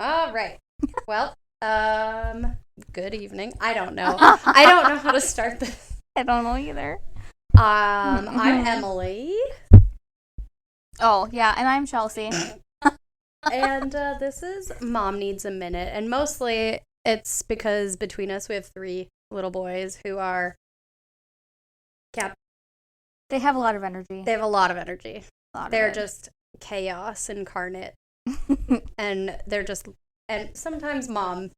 All right. Well, good evening. I don't know. I don't know how to start this. I don't know either. I'm Emily. Oh, yeah, and I'm Chelsea. And this is Mom Needs a Minute. And mostly it's because between us we have 3 little boys who are They have a lot of energy. They have a lot of energy. They're just chaos incarnate. And they're just, and sometimes Mom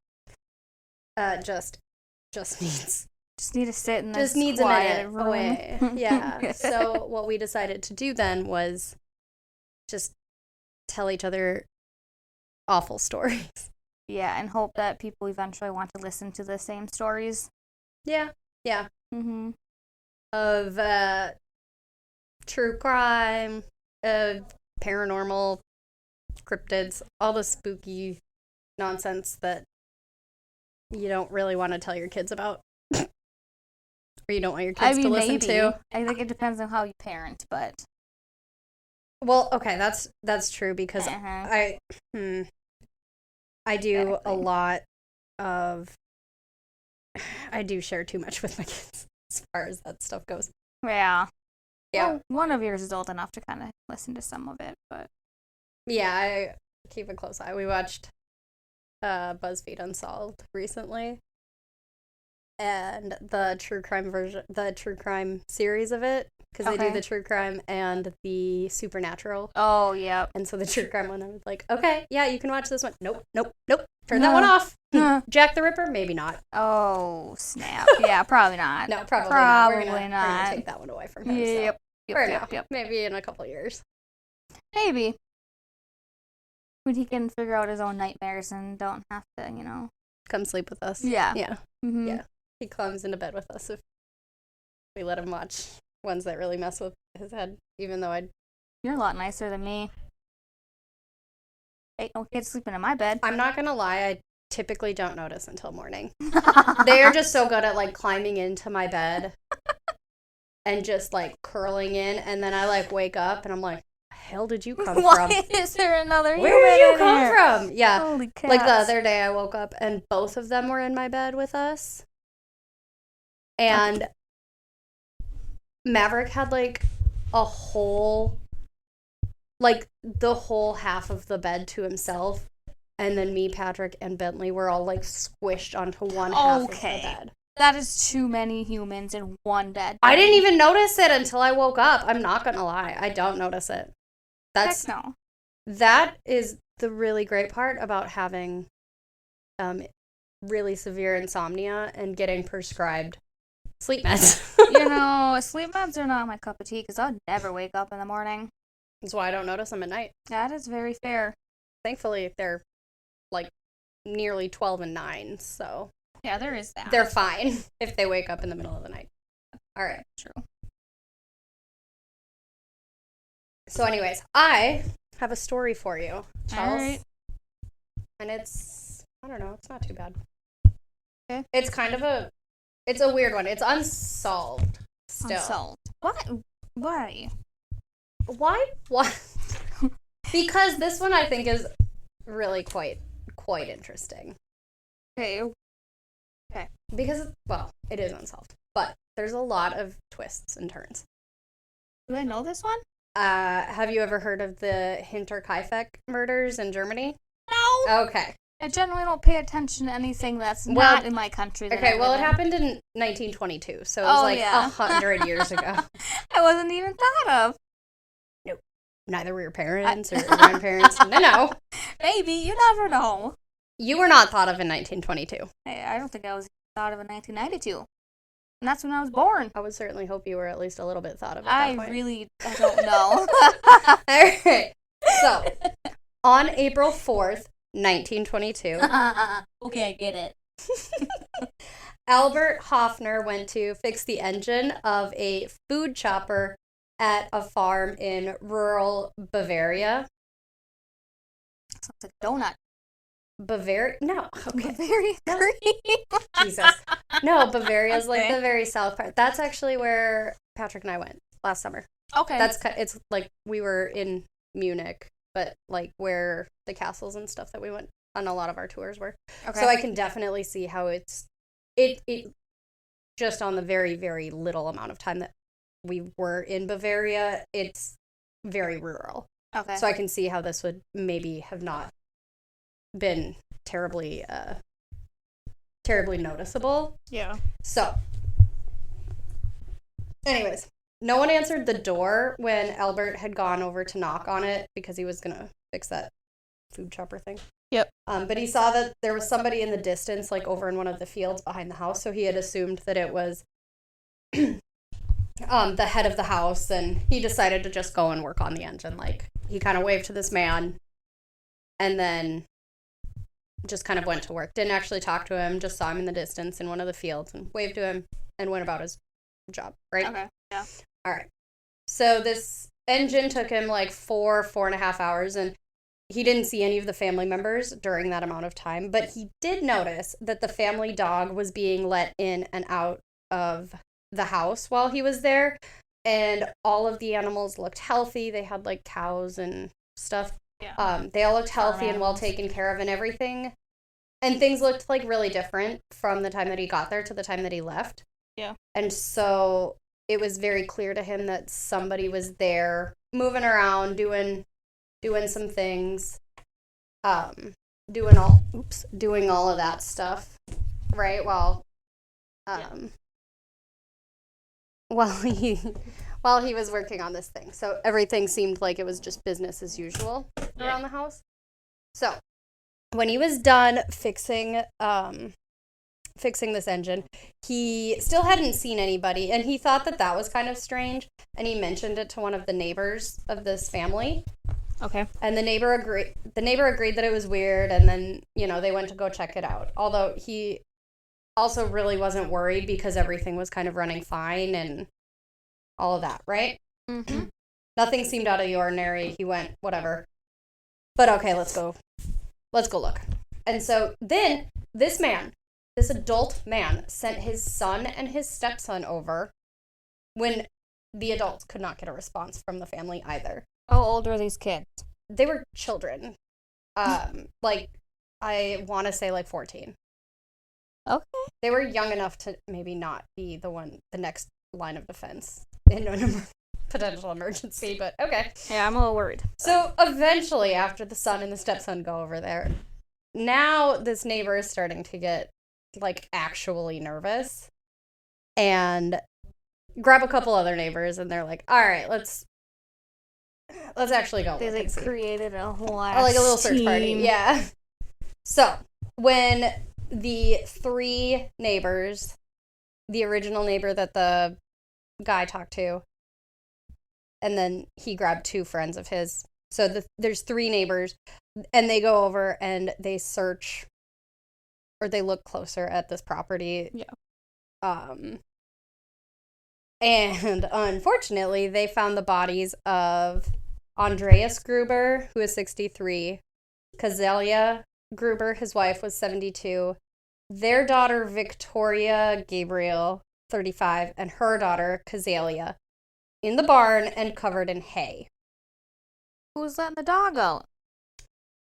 just needs to sit in this just needs quiet a minute room. away. Yeah. So what we decided to do then was just tell each other awful stories. Yeah, and hope that people eventually want to listen to the same stories. Yeah. Mm-hmm. Of true crime, paranormal, cryptids, all the spooky nonsense that you don't really want to tell your kids about. Or you don't want your kids to listen to. I think it depends on how you parent, but... Well, okay, that's true because I do a lot of... I do share too much with my kids as far as that stuff goes. Yeah. Yeah. Well, one of yours is old enough to kind of listen to some of it, but... Yeah, I keep a close eye. We watched BuzzFeed Unsolved recently. And the true crime series of it, because they do the true crime and the supernatural. Oh, yeah. And so the true crime one, I was like, okay, yeah, you can watch this one. Nope. Turn that one off. Jack the Ripper? Maybe not. Oh, snap. Yeah, probably not. No, probably not. We're not. gonna take that one away from her. Yep. Yep. Maybe in a couple years. Maybe. When he can figure out his own nightmares and don't have to, Come sleep with us. Yeah. Yeah. Mm-hmm. Yeah. He climbs into bed with us if we let him watch ones that really mess with his head, even though You're a lot nicer than me. Ain't no kid sleeping in my bed. I'm not gonna lie, I typically don't notice until morning. They are just so good at, climbing into my bed and just, curling in, and then I, wake up, and I'm like, hell did you come Why from? is there another human Where did you come here? from? Yeah. Holy cats. Like the other day I woke up and both of them were in my bed with us. And Maverick had a whole the whole half of the bed to himself. And then me, Patrick, and Bentley were all squished onto one half of the bed. That is too many humans in one bed. I didn't even notice it until I woke up. I'm not gonna lie. I don't notice it. Heck no. That is the really great part about having really severe insomnia and getting prescribed sleep meds. Sleep meds are not my cup of tea because I'll never wake up in the morning. That's why I don't notice them at night. That is very fair. Thankfully, they're nearly 12 and 9, so... Yeah, there is that. They're fine if they wake up in the middle of the night. All right. True. So anyways, I have a story for you, Charles. All right. And it's, I don't know, it's not too bad. Okay. It's it's a weird one. It's unsolved still. Unsolved. What? Why? Why? Because this one I think is really quite interesting. Okay. Because, it is unsolved. But there's a lot of twists and turns. Do I know this one? Have you ever heard of the Hinterkaifeck Murders in Germany? No. Okay. I generally don't pay attention to anything that's not in my country. Okay, well, it happened in 1922, so it was 100 years ago. I wasn't even thought of. Nope. Neither were your parents or grandparents. No. Maybe. You never know. You were not thought of in 1922. I don't think I was thought of in 1992. And that's when I was born. I would certainly hope you were at least a little bit thought of at that point. I don't know. All right. So, on April 4th, 1922. Okay, I get it. Albert Hoffner went to fix the engine of a food chopper at a farm in rural Bavaria. Sounds like a donut. Bavaria? No. Okay. Bavaria cream. Jesus. No, Bavaria's the very south part. That's actually where Patrick and I went last summer. Okay. It's we were in Munich, but where the castles and stuff that we went on a lot of our tours were. Okay. So I can definitely see how it just on the very, very little amount of time that we were in Bavaria, it's very rural. Okay. So I can see how this would maybe have not been terribly noticeable. Yeah. So, anyways, no one answered the door when Albert had gone over to knock on it because he was going to fix that food chopper thing. Yep. But he saw that there was somebody in the distance, like over in one of the fields behind the house, so he had assumed that it was the head of the house, and he decided to just go and work on the engine. Like, he kind of waved to this man, and then just kind of went to work. Didn't actually talk to him, just saw him in the distance in one of the fields, and waved to him, and went about his job, right? Okay, yeah. All right. So this engine took him like 4.5 hours, and he didn't see any of the family members during that amount of time, but he did notice that the family dog was being let in and out of the house while he was there, and all of the animals looked healthy. They had like cows and stuff. Yeah. They all looked healthy and well taken care of and everything, and things looked like really different from the time that he got there to the time that he left. Yeah. And so it was very clear to him that somebody was there moving around, doing some things, doing all of that stuff, right? While he was working on this thing. So everything seemed like it was just business as usual around the house. So when he was done fixing this engine, he still hadn't seen anybody, and he thought that was kind of strange, and he mentioned it to one of the neighbors of this family. Okay. And the neighbor agreed that it was weird, and then, they went to go check it out. Although he also really wasn't worried because everything was kind of running fine and all of that, right? Mm-hmm. Nothing seemed out of the ordinary. He went, whatever. But okay, let's go look. And so then this adult man, sent his son and his stepson over when the adults could not get a response from the family either. How old are these kids? They were children. Like, I want to say like 14. Okay. They were young enough to maybe not be the next line of defense in a potential emergency, but okay. Yeah, I'm a little worried. So eventually, after the son and the stepson go over there, now this neighbor is starting to get like actually nervous and grab a couple other neighbors, and they're like, all right, let's actually go. They like created a whole ass like a little search team. party. Yeah. So when the three neighbors, the original neighbor that the guy talked to, and then he grabbed two friends of his. So there's three neighbors, and they go over and they search, or they look closer at this property. Yeah. And unfortunately, they found the bodies of Andreas Gruber, who is 63, Kazelia Gruber, his wife, was 72, their daughter Victoria Gabriel, 35, and her daughter Kazelia, in the barn and covered in hay. Who's letting the dog out?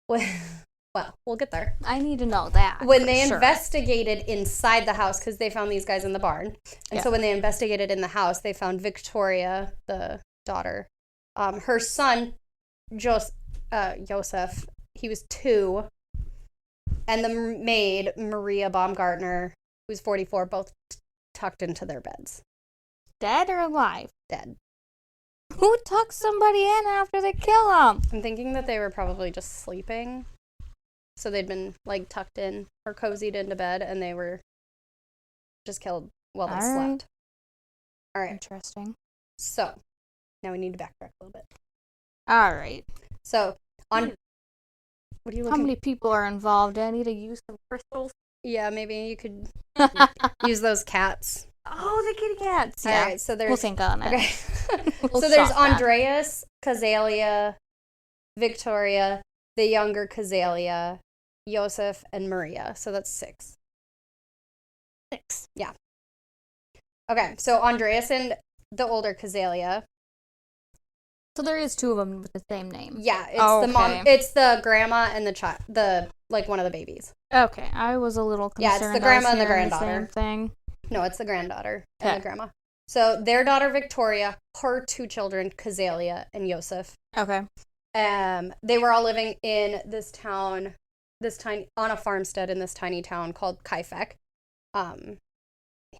Well, we'll get there. I need to know that. When they investigated inside the house, because they found these guys in the barn, and so when they investigated in the house, they found Victoria, the daughter, her son, Joseph, he was 2, and the maid, Maria Baumgartner, who's 44, both tucked into their beds. Dead or alive? Dead. Who tucks somebody in after they kill them? I'm thinking that they were probably just sleeping. So they'd been, like, tucked in or cozied into bed, and they were just killed while they slept. All right. Interesting. So, now we need to backtrack a little bit. All right. So, what are you looking How many people are involved? I need to use some crystals. Yeah, maybe you could use those cats. Oh, the kitty cats. Yeah. All right, so there's... We'll think on it. Okay. We'll so there's shop that. Andreas, Kazelia, Victoria, the younger Kazelia, Joseph, and Maria. So that's 6. 6. Yeah. Okay, so Andreas and the older Kazelia, So there is 2 of them with the same name. Yeah, it's the mom. It's the grandma and the child. One of the babies. Okay, I was a little concerned. Yeah, it's the grandma and the granddaughter. The same thing. No, it's the granddaughter and the grandma. So their daughter Victoria, her 2 children, Kazalia and Yosef. Okay. They were all living in this town, on a farmstead in this tiny town called Kaifeck.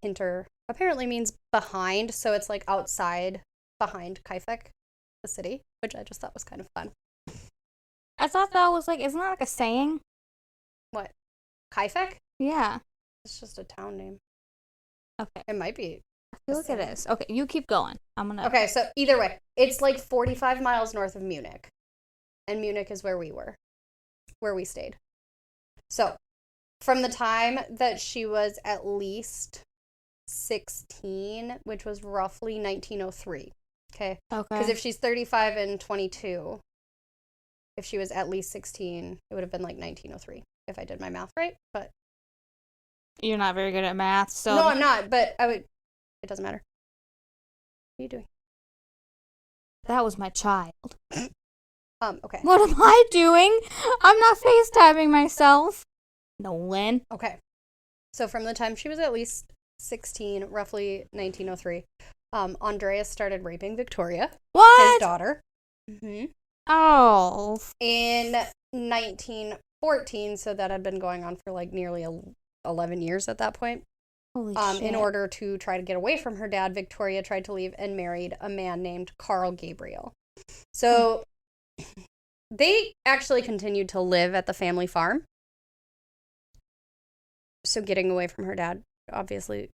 Hinter apparently means behind, so it's like outside, behind Kaifeck, the city, which I just thought was kind of fun. I thought that was like, isn't that like a saying? What? Kaifeck? Yeah. It's just a town name. Okay. It might be. I feel like it is. Okay, you keep going. Okay, so either way, it's like 45 miles north of Munich. And Munich is where we were. Where we stayed. So, from the time that she was at least 16, which was roughly 1903. Okay? Because if she's 35 and 22, if she was at least 16, it would have been like 1903, if I did my math right, but... You're not very good at math, so... No, I'm not, but I would... It doesn't matter. What are you doing? That was my child. Okay. What am I doing? I'm not FaceTiming myself. Nolan. Okay. So from the time she was at least 16, roughly 1903, Andreas started raping Victoria. What? His daughter. Mm-hmm. Oh. In 1914, so that had been going on for like nearly 11 years at that point. Holy shit. In order to try to get away from her dad, Victoria tried to leave and married a man named Carl Gabriel. So they actually continued to live at the family farm. So getting away from her dad obviously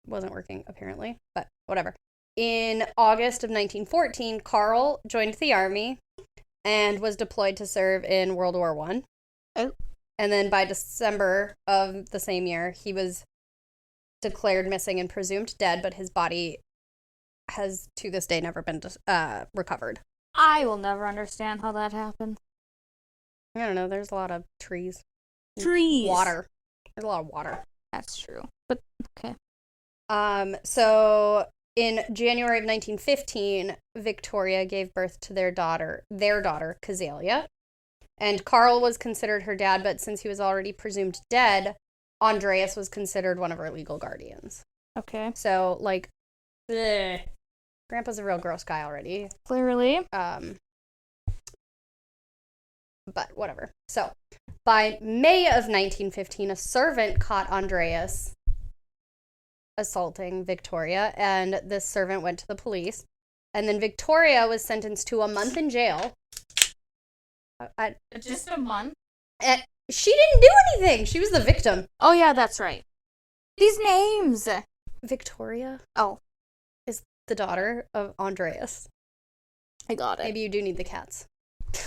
wasn't working apparently, but whatever. In August of 1914, Carl joined the army and was deployed to serve in World War I. Oh. And then by December of the same year, he was declared missing and presumed dead, but his body has to this day never been recovered. I will never understand how that happened. I don't know. There's a lot of trees. Water. There's a lot of water. That's true. But, okay. So in January of 1915, Victoria gave birth to their daughter, Kazalia. And Carl was considered her dad, but since he was already presumed dead, Andreas was considered one of her legal guardians. Okay. So, bleh. Grandpa's a real gross guy already. Clearly. But whatever. So, by May of 1915, a servant caught Andreas assaulting Victoria, and this servant went to the police. And then Victoria was sentenced to a month in jail. Just a month? She didn't do anything. She was the victim. Oh, yeah, that's right. These names. Victoria. Oh. Is the daughter of Andreas. I got it. Maybe you do need the cats.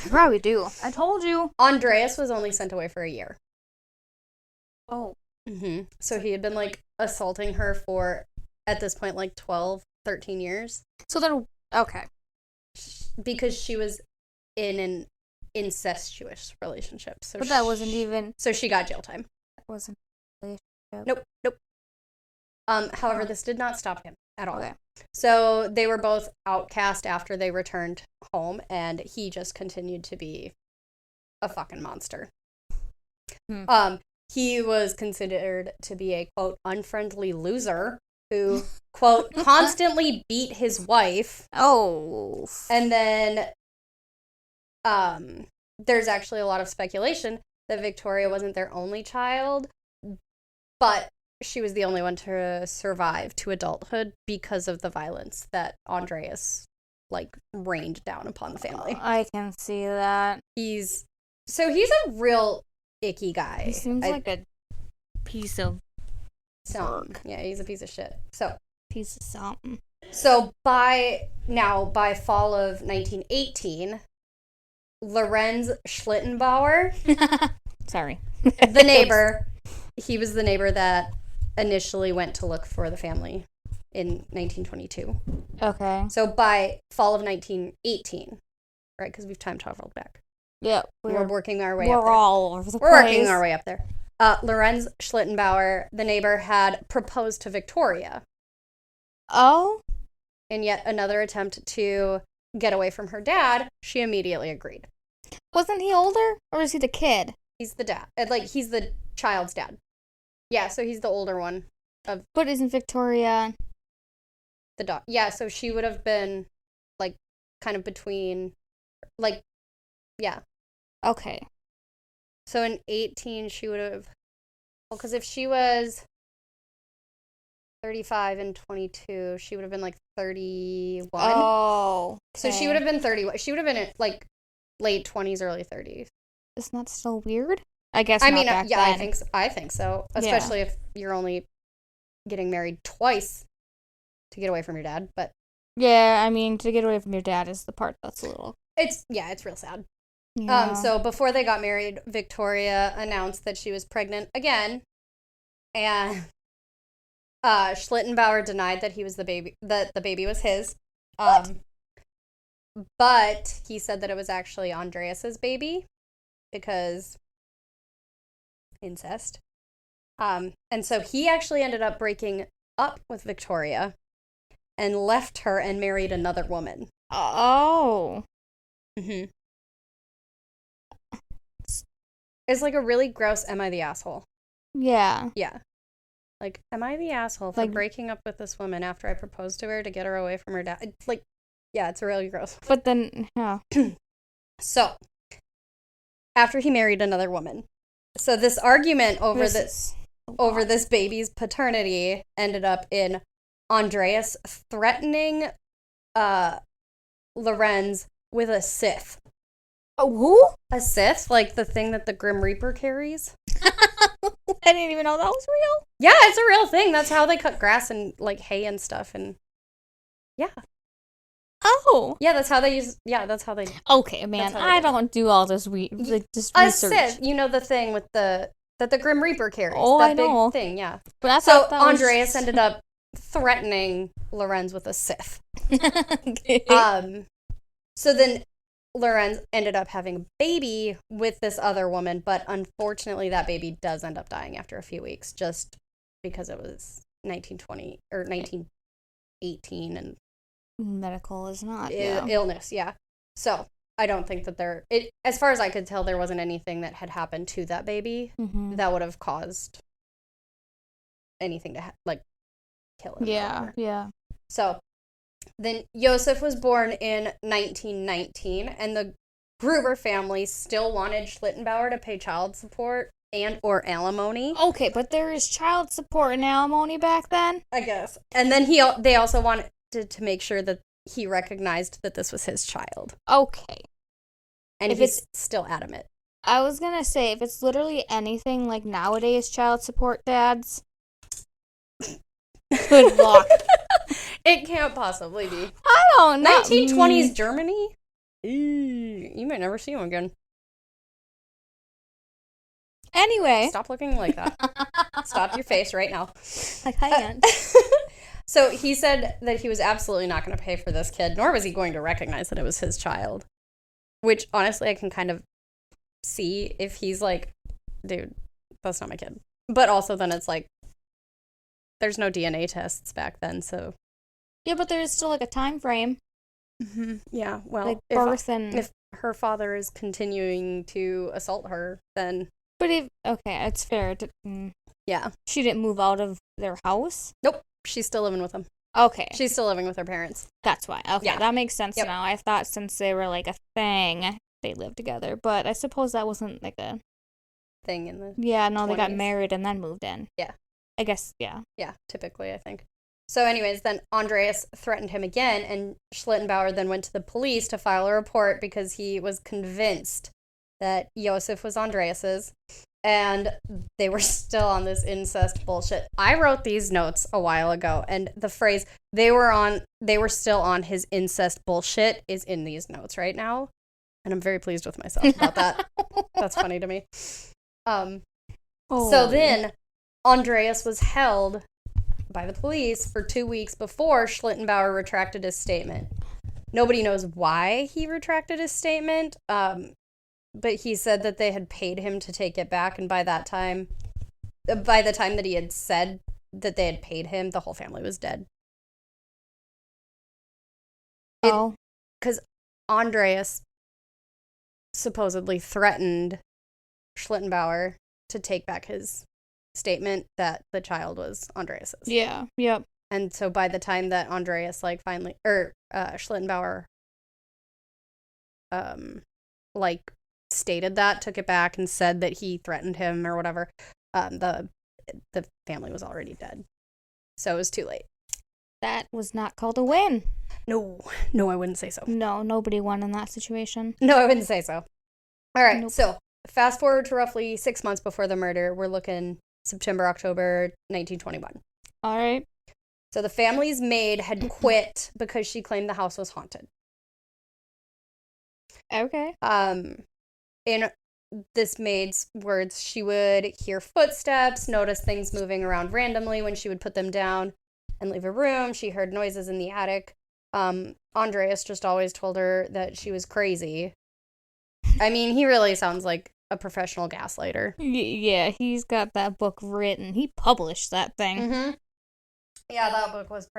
I probably do. I told you. Andreas was only sent away for a year. Oh. Mm-hmm. So he had been, assaulting her for, at this point, 12, 13 years. So then, okay. Because she was in an incestuous relationship. So but that wasn't even... So she got jail time. That wasn't a relationship. Nope. However, this did not stop him at all. Okay. So they were both outcast after they returned home, and he just continued to be a fucking monster. He was considered to be a, quote, unfriendly loser who, quote, constantly beat his wife. Oh. And then there's actually a lot of speculation that Victoria wasn't their only child, but she was the only one to survive to adulthood because of the violence that Andreas, rained down upon the family. I can see that. He's a real icky guy. He seems like a piece of something. Yeah, he's a piece of shit. Piece of something. So by fall of 1918, Lorenz Schlittenbauer, sorry, the neighbor, he was the neighbor that initially went to look for the family in 1922. Okay. So by fall of 1918, right? Because we've time traveled back. Yeah, we're working our way up there. We're all over the place. We're working our way up there. Lorenz Schlittenbauer, the neighbor, had proposed to Victoria. Oh? In yet another attempt to get away from her dad, she immediately agreed. Wasn't he older? Or is he the kid? He's the dad. Like, he's the child's dad. Yeah, so he's the older one. But isn't Victoria... The dog. Yeah, so she would have been, like, kind of between, like, yeah. Okay. So in 18, she would have, well, because if she was 35 and 22, she would have been, like, 31. Oh. Okay. So she would have been 31. She would have been, like, late 20s, early 30s. Isn't that still weird? I guess I not mean, back yeah, then. I think so. Especially if you're only getting married twice to get away from your dad, but... Yeah, I mean, to get away from your dad is the part that's a little... It's real sad. Yeah. So before they got married, Victoria announced that she was pregnant again, and Schlittenbauer denied that he was the baby, that the baby was his. But he said that it was actually Andreas's baby because incest. And so he actually ended up breaking up with Victoria and left her and married another woman. Oh. Mm-hmm. It's like a really gross, am I the asshole? Yeah. Yeah. Like, am I the asshole for breaking up with this woman after I proposed to her to get her away from her dad? It's like, yeah, it's really gross. But then, yeah. So, after he married another woman, so this argument over this baby's paternity ended up in Andreas threatening Lorenz with a scythe. Oh, who? A scythe? Like the thing that the Grim Reaper carries? I didn't even know that was real. Yeah, it's a real thing. That's how they cut grass and, like, hay and stuff, and... Yeah. Oh. Yeah, that's how they use... Yeah, that's how they... Okay, man, I don't do all this just a research. scythe, you know, the thing with that the Grim Reaper carries. Oh, that I know. big thing, yeah. But I so that Andreas ended up threatening Lorenz with a scythe. Okay. So then Lorenz ended up having a baby with this other woman, but unfortunately that baby does end up dying after a few weeks, just because it was 1920 or 1918 and medical is not illness, yeah. So I don't think that as far as I could tell, there wasn't anything that had happened to that baby that would have caused anything to kill him. Yeah. So then Josef was born in 1919, and the Gruber family still wanted Schlittenbauer to pay child support and or alimony. Okay, but there is child support and alimony back then? I guess. And then they also wanted to make sure that he recognized that this was his child. Okay. And if he's still adamant. I was going to say, if it's literally anything like nowadays child support dads, good luck. It can't possibly be. I don't know. 1920s Germany? You might never see him again. Anyway. Stop looking like that. Stop your face right now. I can't. So he said that he was absolutely not going to pay for this kid, nor was he going to recognize that it was his child. Which, honestly, I can kind of see if he's like, dude, that's not my kid. But also then it's like, there's no DNA tests back then, so... Yeah, but there is still, like, a time frame. Mm-hmm. Yeah, well, like birth if her father is continuing to assault her, then... But okay, it's fair. Yeah. She didn't move out of their house? Nope, she's still living with them. Okay. She's still living with her parents. That's why. Okay, yeah. That makes sense now. I thought since they were, like, a thing, they lived together. But I suppose that wasn't, like, a... thing in the... Yeah, no, 20s. They got married and then moved in. Yeah. I guess, yeah. Yeah, typically, I think. So anyways, then Andreas threatened him again, and Schlittenbauer then went to the police to file a report because he was convinced that Josef was Andreas's, and they were still on this incest bullshit. I wrote these notes a while ago, and the phrase, they were still on his incest bullshit is in these notes right now, and I'm very pleased with myself about that. That's funny to me. So then, Andreas was held by the police for 2 weeks before Schlittenbauer retracted his statement. Nobody knows why he retracted his statement, but he said that they had paid him to take it back, and by the time that he had said that they had paid him, the whole family was dead. because Andreas supposedly threatened Schlittenbauer to take back his statement that the child was Andreas's. Yeah. Yep. And so by the time that Andreas finally, Schlittenbauer stated that, took it back and said that he threatened him or whatever, the family was already dead. So it was too late. That was not called a win. No, I wouldn't say so. No, nobody won in that situation. No, I wouldn't say so. All right, Nope. So fast forward to roughly 6 months before the murder. We're looking September, October 1921. All right. So the family's maid had quit because she claimed the house was haunted. Okay. In this maid's words, she would hear footsteps, notice things moving around randomly when she would put them down and leave a room. She heard noises in the attic. Andreas just always told her that she was crazy. I mean, he really sounds like a professional gaslighter. Yeah, he's got that book written. He published that thing. Mm-hmm. Yeah, that book was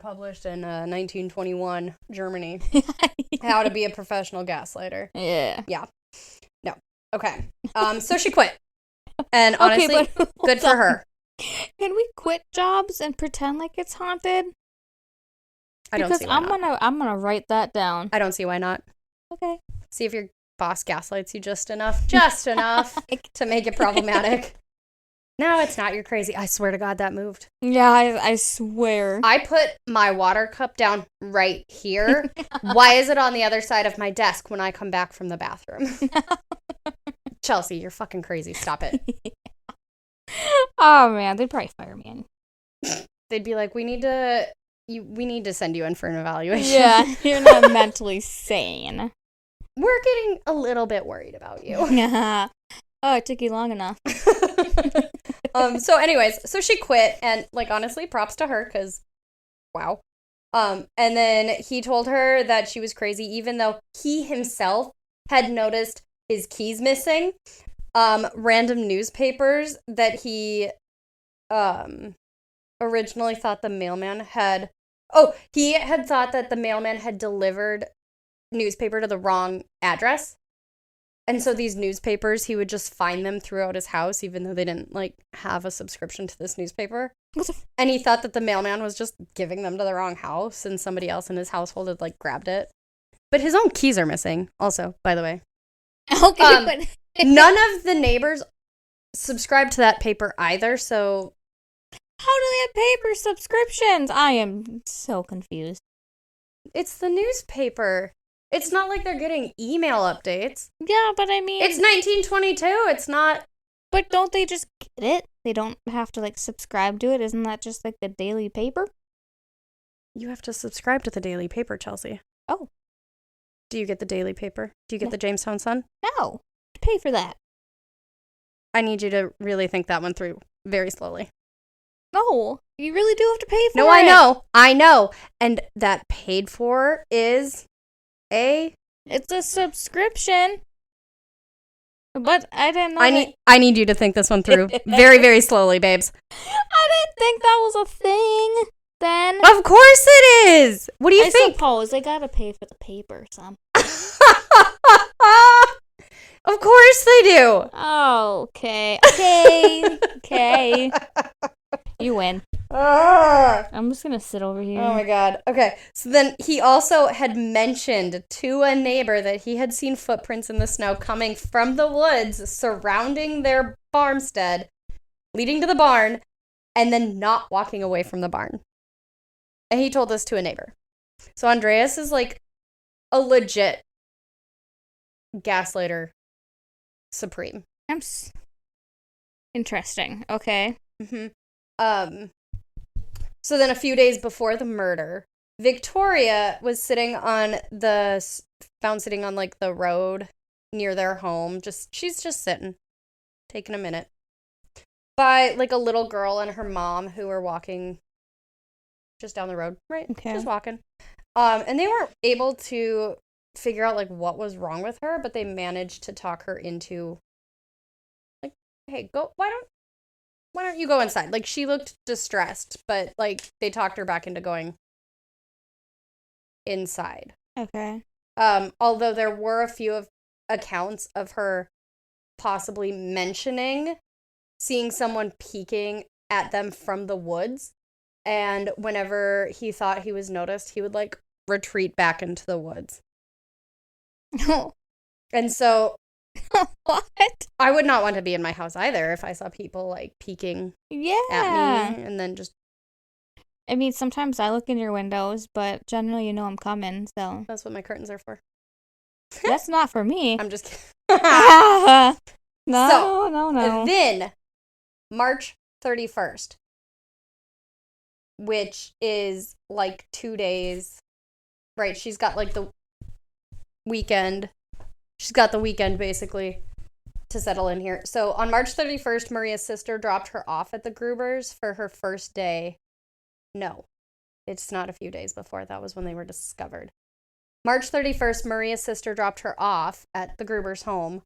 published in 1921, Germany. How to be a professional gaslighter. Yeah. Yeah. No. Okay. So she quit. And honestly, okay, but good for her. Can we quit jobs and pretend like it's haunted? I don't see why not. I'm gonna write that down. I don't see why not. Okay. See if your boss gaslights you just enough to make it problematic. No, it's not. You're crazy. I swear to God, that moved. Yeah, I swear. I put my water cup down right here. Why is it on the other side of my desk when I come back from the bathroom? Chelsea, you're fucking crazy. Stop it. Oh man, they'd probably fire me. They'd be like, we need to send you in for an evaluation. Yeah, you're not mentally sane. We're getting a little bit worried about you. Oh, it took you long enough. So anyways, so she quit, and honestly, props to her, because wow. And then he told her that she was crazy, even though he himself had noticed his keys missing. Random newspapers that he originally thought the mailman had. Oh, he had thought that the mailman had delivered newspaper to the wrong address. And so these newspapers, he would just find them throughout his house, even though they didn't, have a subscription to this newspaper. And he thought that the mailman was just giving them to the wrong house, and somebody else in his household had, grabbed it. But his own keys are missing, also, by the way. Okay, but... None of the neighbors subscribed to that paper either, so... How do they have paper subscriptions? I am so confused. It's the newspaper. It's not like they're getting email updates. Yeah, but I mean... It's 1922. It's not... But don't they just get it? They don't have to, subscribe to it? Isn't that just, the daily paper? You have to subscribe to the daily paper, Chelsea. Oh. Do you get the daily paper? Do you get the Jamestown Sun? No. Pay for that. I need you to really think that one through very slowly. No. You really do have to pay for it. No, I know. And that paid for is... It's a subscription. But I didn't know. I need you to think this one through very, very slowly, babes. I didn't think that was a thing then. Of course it is. What do you think? I suppose they gotta pay for the paper some. Of course they do. Oh, okay. Okay. You win. I'm just gonna sit over here. Oh my God. Okay. So then he also had mentioned to a neighbor that he had seen footprints in the snow coming from the woods surrounding their farmstead, leading to the barn, and then not walking away from the barn. And he told this to a neighbor. So Andreas is a legit gaslighter supreme. Interesting. Okay. Mm-hmm. So then a few days before the murder, Victoria was found sitting on the road near their home. She's just sitting, taking a minute, by a little girl and her mom who were walking just down the road, right? Okay. Just walking. And they weren't able to figure out what was wrong with her, but they managed to talk her into hey, why don't you go inside? She looked distressed, but they talked her back into going inside. Okay. Although there were a few accounts of her possibly mentioning seeing someone peeking at them from the woods. And whenever he thought he was noticed, he would, like, retreat back into the woods. And so... What? I would not want to be in my house either if I saw people, like, peeking at me and then just... I mean, sometimes I look in your windows, but generally you know I'm coming, so... That's what my curtains are for. That's not for me. I'm just kidding. No. Then, March 31st, which is, like, 2 days... Right, she's got, like, the weekend... She's got the weekend, basically, to settle in here. So, on March 31st, Maria's sister dropped her off at the Grubers for her first day. No, it's not a few days before. That was when they were discovered. March 31st, Maria's sister dropped her off at the Grubers' home,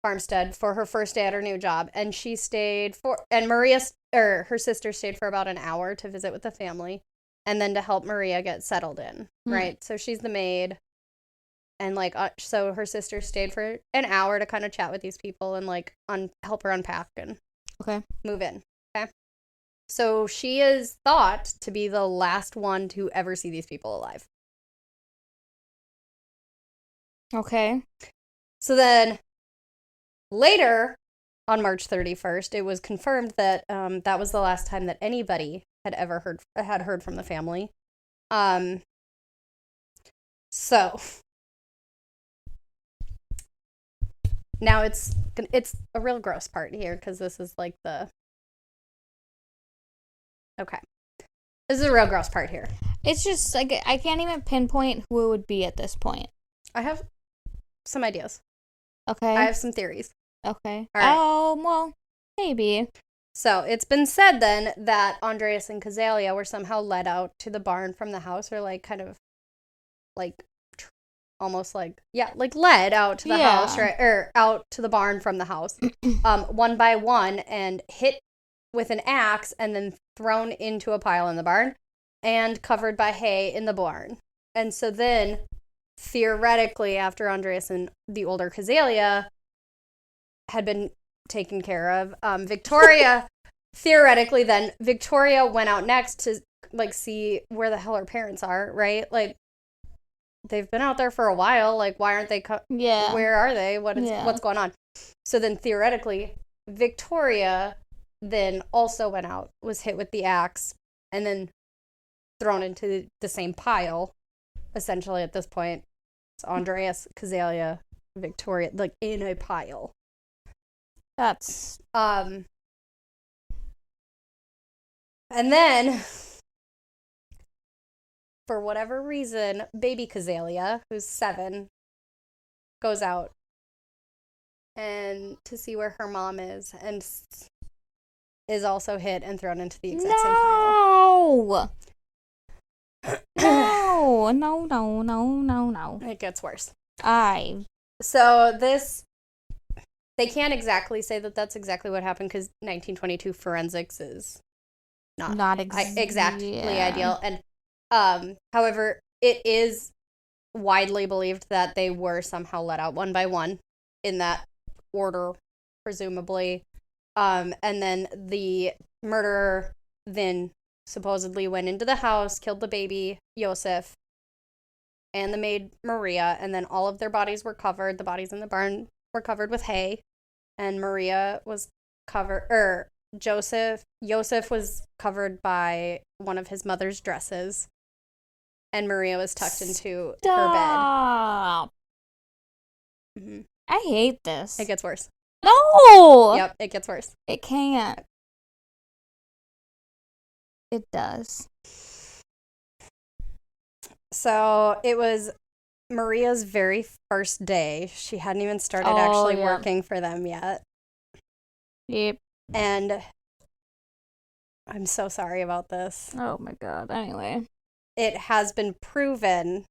farmstead, for her first day at her new job. And she stayed her sister stayed for about an hour to visit with the family and then to help Maria get settled in, right? So, she's the maid. And, like, so her sister stayed for an hour to kind of chat with these people and, like, help her unpack and move in. Okay. So she is thought to be the last one to ever see these people alive. Okay. So then later on March 31st, it was confirmed that that was the last time that anybody had ever heard from the family. So... Now, it's a real gross part here, because this is, like, the... Okay. This is a real gross part here. It's just, like, I can't even pinpoint who it would be at this point. I have some ideas. Okay. I have some theories. Okay. All right. Oh, well, maybe. So, it's been said, then, that Andreas and Kazalia were somehow led out to the barn from the house, or, like, kind of, like... almost like, like led out to the house, right? Or out to the barn from the house, one by one, and hit with an axe and then thrown into a pile in the barn and covered by hay in the barn. And so then, theoretically, after Andreas and the older Kazalia had been taken care of, Victoria, theoretically then, Victoria went out next to, like, see where the hell her parents are, right? Like, they've been out there for a while. Like, why aren't they? Where are they? What's going on? So then, theoretically, Victoria then also went out, was hit with the axe, and then thrown into the same pile. Essentially, at this point, it's Andreas, Kazalia, Victoria, like, in a pile. That's and then, for whatever reason, baby Kazalia, who's 7, goes out and to see where her mom is, and is also hit and thrown into the exact same pile. No. It gets worse. So this, they can't exactly say that that's exactly what happened, because 1922 forensics is not exactly ideal. And however, it is widely believed that they were somehow let out one by one in that order, presumably. And then the murderer then supposedly went into the house, killed the baby, Josef, and the maid, Maria, and then all of their bodies were covered. The bodies in the barn were covered with hay, and Maria was Joseph was covered by one of his mother's dresses, and Maria was tucked into her bed. Mm-hmm. I hate this. It gets worse. No! Yep, it gets worse. It can't. It does. So, it was Maria's very first day. She hadn't even started working for them yet. Yep. And I'm so sorry about this. Oh my god, anyway. It has been proven,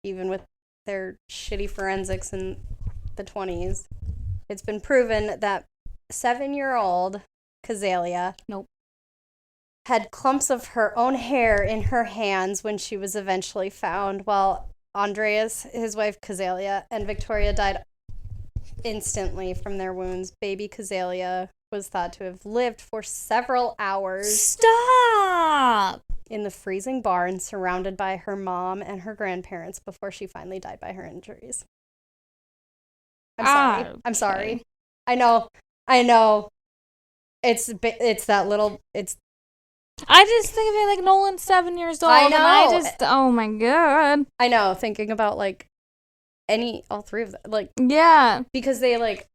even with their shitty forensics in the 20s, it's been proven that 7-year-old Kazalia had clumps of her own hair in her hands when she was eventually found, while Andreas, his wife Kazalia, and Victoria died instantly from their wounds. Baby Kazalia was thought to have lived for several hours. Stop! In the freezing barn, surrounded by her mom and her grandparents before she finally died by her injuries. I'm sorry. I know. It's that little. I just think of it like Nolan's 7 years old. I know. And oh my god. I know. Thinking about like all three of them, like yeah, because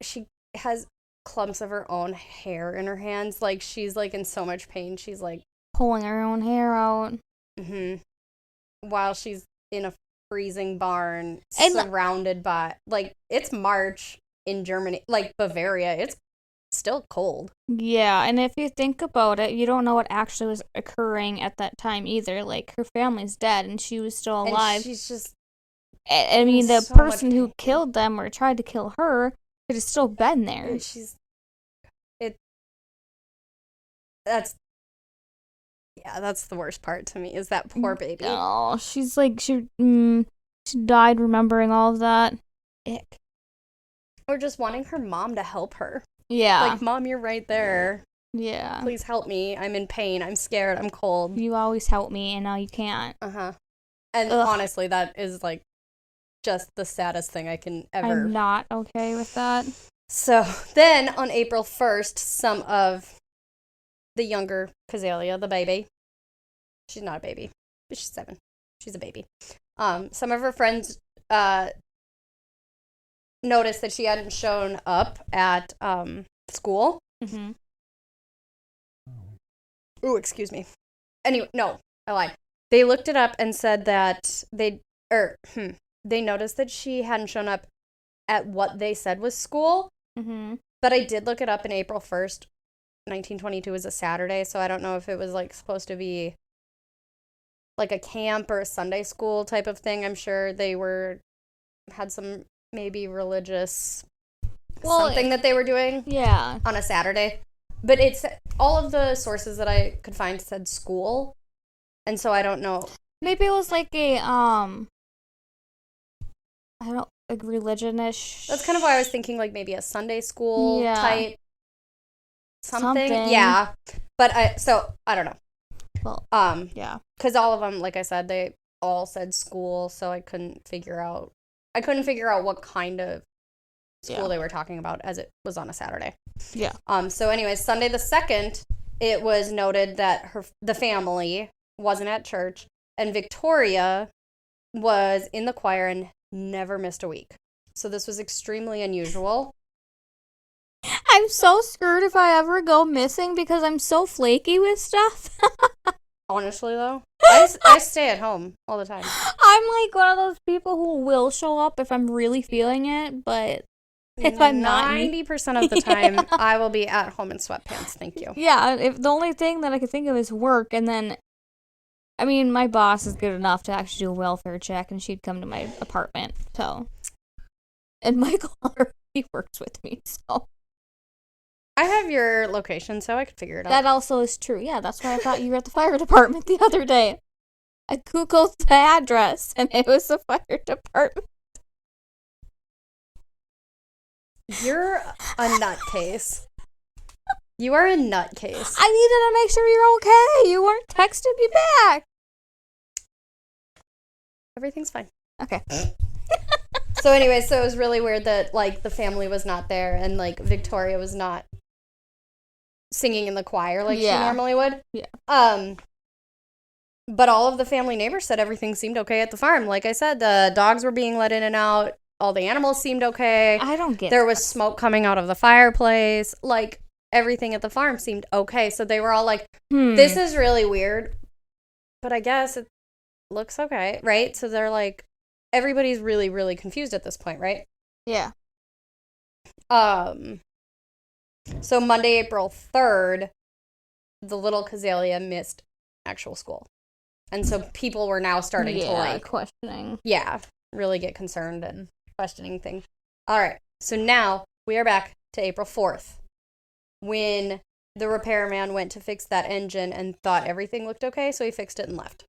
she has clumps of her own hair in her hands. Like she's like in so much pain. She's like pulling her own hair out. While she's in a freezing barn, surrounded by it's March in Germany, like Bavaria. It's still cold. Yeah, and if you think about it, you don't know what actually was occurring at that time either. Like, her family's dead and she was still alive. And she's just... I mean, the person who killed them or tried to kill her could have still been there. That's the worst part to me, is that poor baby. Oh, she's like, she died remembering all of that. Ick. Or just wanting her mom to help her. Yeah. Like, Mom, you're right there. Yeah. Please help me. I'm in pain. I'm scared. I'm cold. You always help me, and now you can't. And honestly, that is, like, just the saddest thing I can ever... I'm not okay with that. So, then, on April 1st, some of the younger Kazalia, the baby... She's not a baby, but she's 7. She's a baby. Some of her friends noticed that she hadn't shown up at school. Ooh, excuse me. Anyway, no, I lied. They looked it up and said that they noticed that she hadn't shown up at what they said was school. But I did look it up, in April 1st, 1922 was a Saturday, so I don't know if it was like supposed to be like a camp or a Sunday school type of thing. I'm sure they had some maybe religious something that they were doing on a Saturday. But it's all of the sources that I could find said school. And so I don't know. Maybe it was like a like religion-ish. That's kind of why I was thinking like maybe a Sunday school type something. Yeah. But I don't know. Well, yeah. Because all of them, like I said, they all said school, so I couldn't figure out what kind of school they were talking about, as it was on a Saturday. Yeah. So anyways, Sunday the 2nd, it was noted that the family wasn't at church, and Victoria was in the choir and never missed a week. So this was extremely unusual. I'm so screwed if I ever go missing because I'm so flaky with stuff. Honestly, though, I stay at home all the time. I'm like one of those people who will show up if I'm really feeling it, but if I'm not... 90% of the time, I will be at home in sweatpants, thank you. Yeah, if the only thing that I can think of is work, and then... I mean, my boss is good enough to actually do a welfare check, and she'd come to my apartment, so... And Michael already works with me, so... I have your location, so I could figure it out. That also is true. Yeah, that's why I thought you were at the fire department the other day. I Googled the address, and it was the fire department. You're a nutcase. You are a nutcase. I needed to make sure you're okay. You weren't texting me back. Everything's fine. Okay. So anyway, so it was really weird that, like, the family was not there, and, like, Victoria was not singing in the choir like she normally would. Yeah. But all of the family neighbors said everything seemed okay at the farm. Like I said, the dogs were being let in and out. All the animals seemed okay. I don't get There was smoke coming out of the fireplace. Like, everything at the farm seemed okay. So they were all like, this is really weird, but I guess it looks okay, right? So they're like, everybody's really, really confused at this point, right? Yeah. So Monday, April 3rd, the little Kazalia missed actual school. And so people were now starting to, like... questioning. Yeah, really get concerned and questioning things. All right, so now we are back to April 4th, when the repairman went to fix that engine and thought everything looked okay, so he fixed it and left.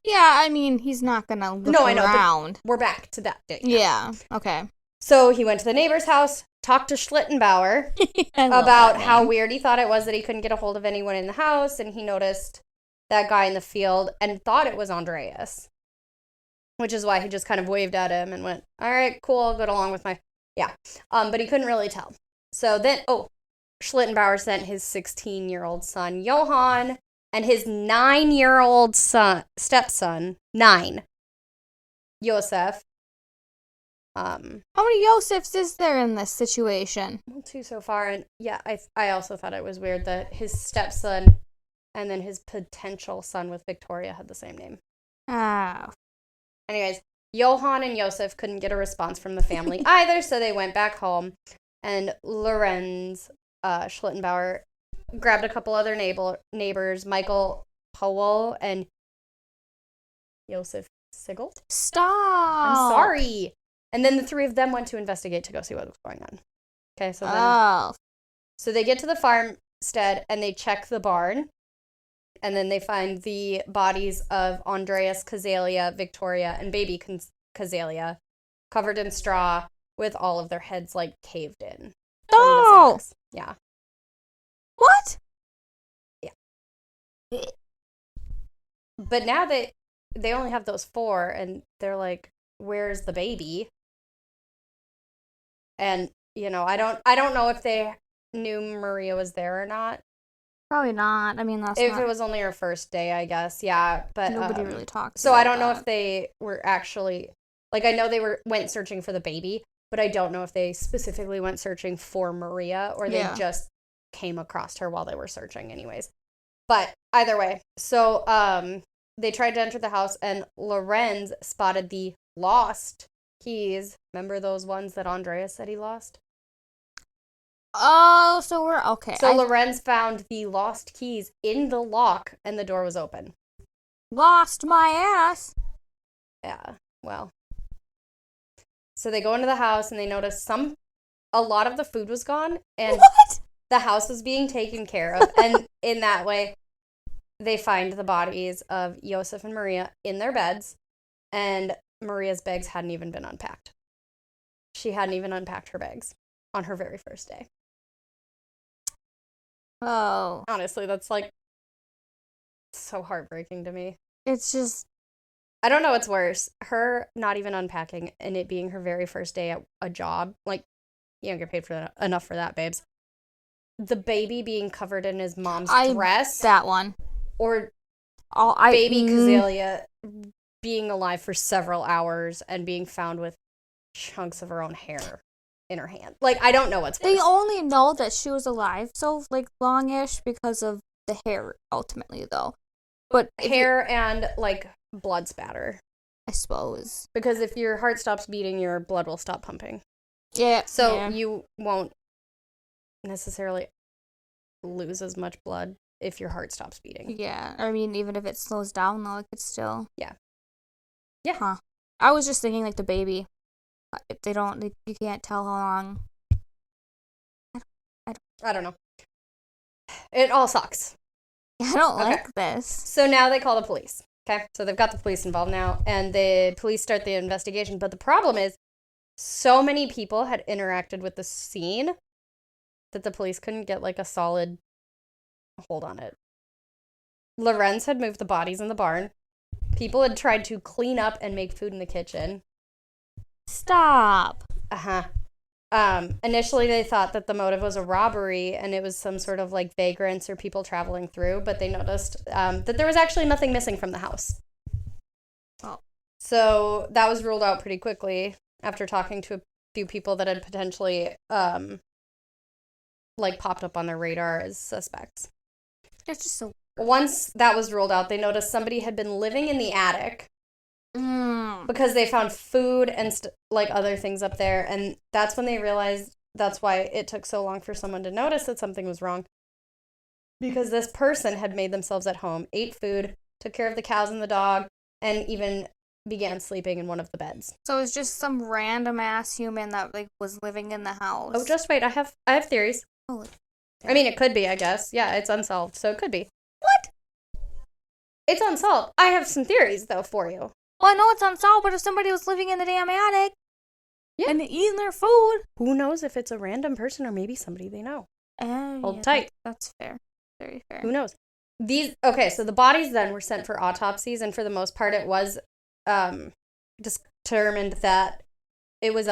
Yeah, I mean, he's not gonna look No, I know, around. but we're back to that day. Yeah, okay. So he went to the neighbor's house, talked to Schlittenbauer I love about that how name. weird he thought it was that he couldn't get a hold of anyone in the house, and he noticed that guy in the field and thought it was Andreas, which is why he just kind of waved at him and went, all right, cool, I'll go along with my, yeah. But he couldn't really tell. So then, Schlittenbauer sent his 16-year-old son, Johann, and his 9-year-old stepson, 9, Josef. How many Josephs is there in this situation? 2 so far, and yeah, I also thought it was weird that his stepson and then his potential son with Victoria had the same name. Ah. Anyways, Johann and Josef couldn't get a response from the family either, so they went back home, and Lorenz Schlittenbauer grabbed a couple other neighbors, Michael Powell and Josef Sigel. Stop! I'm sorry. And then the 3 of them went to investigate to go see what was going on. Okay, so they get to the farmstead and they check the barn, and then they find the bodies of Andreas Kazalia, Victoria, and baby Kazalia covered in straw with all of their heads like caved in. Oh! Yeah. What? Yeah. But now they only have those 4, and they're like, where's the baby? And, I don't know if they knew Maria was there or not. Probably not. I mean, that's if it was only her first day, I guess. Yeah, but nobody really talks. So I don't know if they were actually, like, I know they went searching for the baby, but I don't know if they specifically went searching for Maria or they just came across her while they were searching anyways. But either way, so they tried to enter the house, and Lorenz spotted the lost keys. Remember those ones that Andreas said he lost? Oh, so we're okay. So Lorenz found the lost keys in the lock, and the door was open. Lost my ass. Yeah, well. So they go into the house, and they notice a lot of the food was gone, and what? The house was being taken care of. And in that way, they find the bodies of Josef and Maria in their beds, and Maria's bags hadn't even been unpacked. She hadn't even unpacked her bags on her very first day. Oh. Honestly, that's like so heartbreaking to me. It's just, I don't know what's worse. Her not even unpacking and it being her very first day at a job. Like, you don't get paid for enough for that, babes. The baby being covered in his mom's dress. That one. Or baby Kazalia being alive for several hours and being found with chunks of her own hair in her hand. Like, I don't know what's worse. They only know that she was alive so, like, longish because of the hair, ultimately, though. But hair and, like, blood spatter. I suppose. Because if your heart stops beating, your blood will stop pumping. Yeah. So you won't necessarily lose as much blood if your heart stops beating. Yeah. I mean, even if it slows down, though, it could still. Yeah. Yeah. Huh. I was just thinking, like, the baby. If they don't, you can't tell how long. I don't know. It all sucks. I don't like this. So now they call the police. Okay, so they've got the police involved now, and the police start the investigation. But the problem is, so many people had interacted with the scene that the police couldn't get, like, a solid hold on it. Lorenz had moved the bodies in the barn. People had tried to clean up and make food in the kitchen. Stop. Initially, they thought that the motive was a robbery and it was some sort of, like, vagrants or people traveling through, but they noticed that there was actually nothing missing from the house. Oh. So that was ruled out pretty quickly after talking to a few people that had potentially, like, popped up on their radar as suspects. It's just so... Once that was ruled out, they noticed somebody had been living in the attic because they found food and, like, other things up there. And that's when they realized that's why it took so long for someone to notice that something was wrong. Because this person had made themselves at home, ate food, took care of the cows and the dog, and even began sleeping in one of the beds. So it's just some random-ass human that, like, was living in the house. Oh, just wait. I have theories. Oh, I mean, it could be, I guess. Yeah, it's unsolved, so it could be. What? It's unsolved. I have some theories, though, for you. Well, I know it's unsolved, but if somebody was living in the damn attic and eating their food... Who knows if it's a random person or maybe somebody they know. Hold yeah, tight. That's fair. Very fair. Who knows? So the bodies then were sent for autopsies, and for the most part it was determined that it was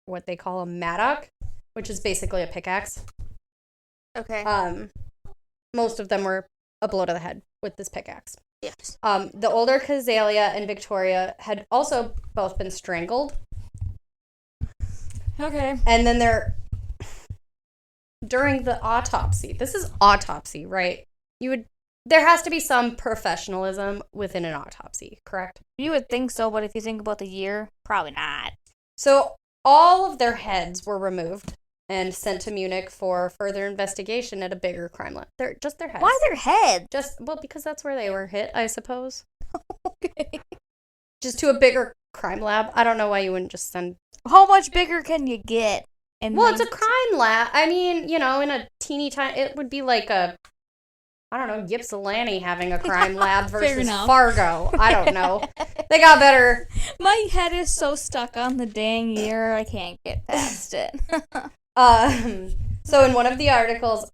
what they call a mattock, which is basically a pickaxe. Okay. Most of them were a blow to the head with this pickaxe. Yes. The older Cazalia and Victoria had also both been strangled. Okay. And then during the autopsy, this is autopsy, right? There has to be some professionalism within an autopsy, correct? You would think so, but if you think about the year, probably not. So all of their heads were removed and sent to Munich for further investigation at a bigger crime lab. Just their heads. Why their heads? Because that's where they were hit, I suppose. Okay. Just to a bigger crime lab. I don't know why you wouldn't just send... How much bigger can you get? It's a crime lab. I mean, in a teeny tiny... It would be like I don't know, Ypsilanti having a crime lab versus Fargo. I don't know. They got better. My head is so stuck on the dang year, I can't get past it. So in one of the articles,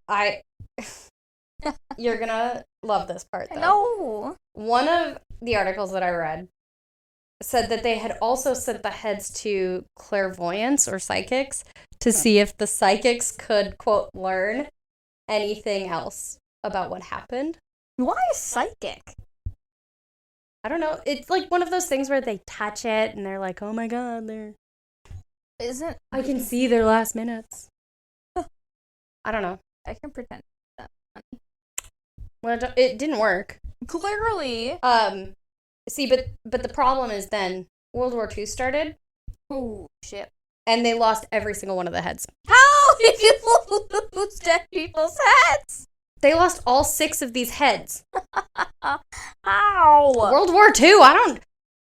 you're gonna love this part, though. No. One of the articles that I read said that they had also sent the heads to clairvoyants or psychics to see if the psychics could, quote, learn anything else about what happened. Why psychic? I don't know. It's like one of those things where they touch it and they're like, oh my god, I can see their last minutes. I don't know. I can pretend that. Well, it didn't work. Clearly. See, but the problem is then World War II started. Oh, shit. And they lost every single one of the heads. How did you lose dead people's heads? They lost all 6 of these heads. How? World War II? I don't...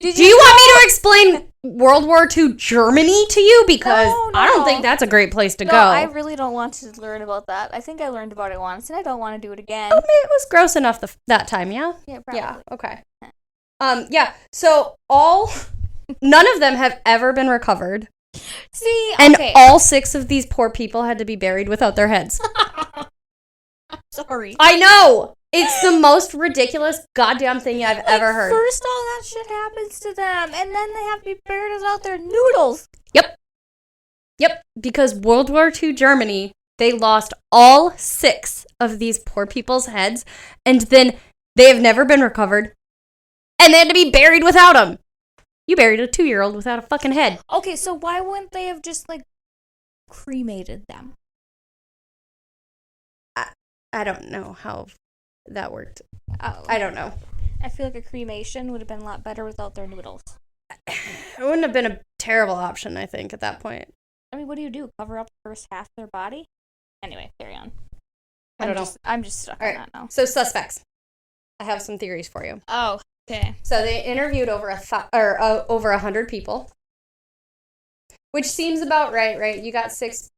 Do you want me to explain World War II Germany to you? Because no. I don't think that's a great place to go. I really don't want to learn about that. I think I learned about it once, and I don't want to do it again. It was gross enough that time, yeah? Yeah, probably. Yeah, okay. Yeah, so none of them have ever been recovered. See, and all 6 of these poor people had to be buried without their heads. Sorry. I know! It's the most ridiculous goddamn thing I've ever heard. First all that shit happens to them, and then they have to be buried without their noodles. Yep, because World War II Germany, they lost all 6 of these poor people's heads, and then they have never been recovered, and they had to be buried without them. You buried a 2-year-old without a fucking head. Okay, so why wouldn't they have just, cremated them? I don't know how that worked. Oh. I don't know. I feel like a cremation would have been a lot better without their noodles. It wouldn't have been a terrible option, I think, at that point. I mean, what do you do? Cover up the first half of their body? Anyway, carry on. I don't know. I'm just stuck on that now. So, suspects. I have some theories for you. Oh, okay. So, they interviewed over 100 people, which seems about right? You got six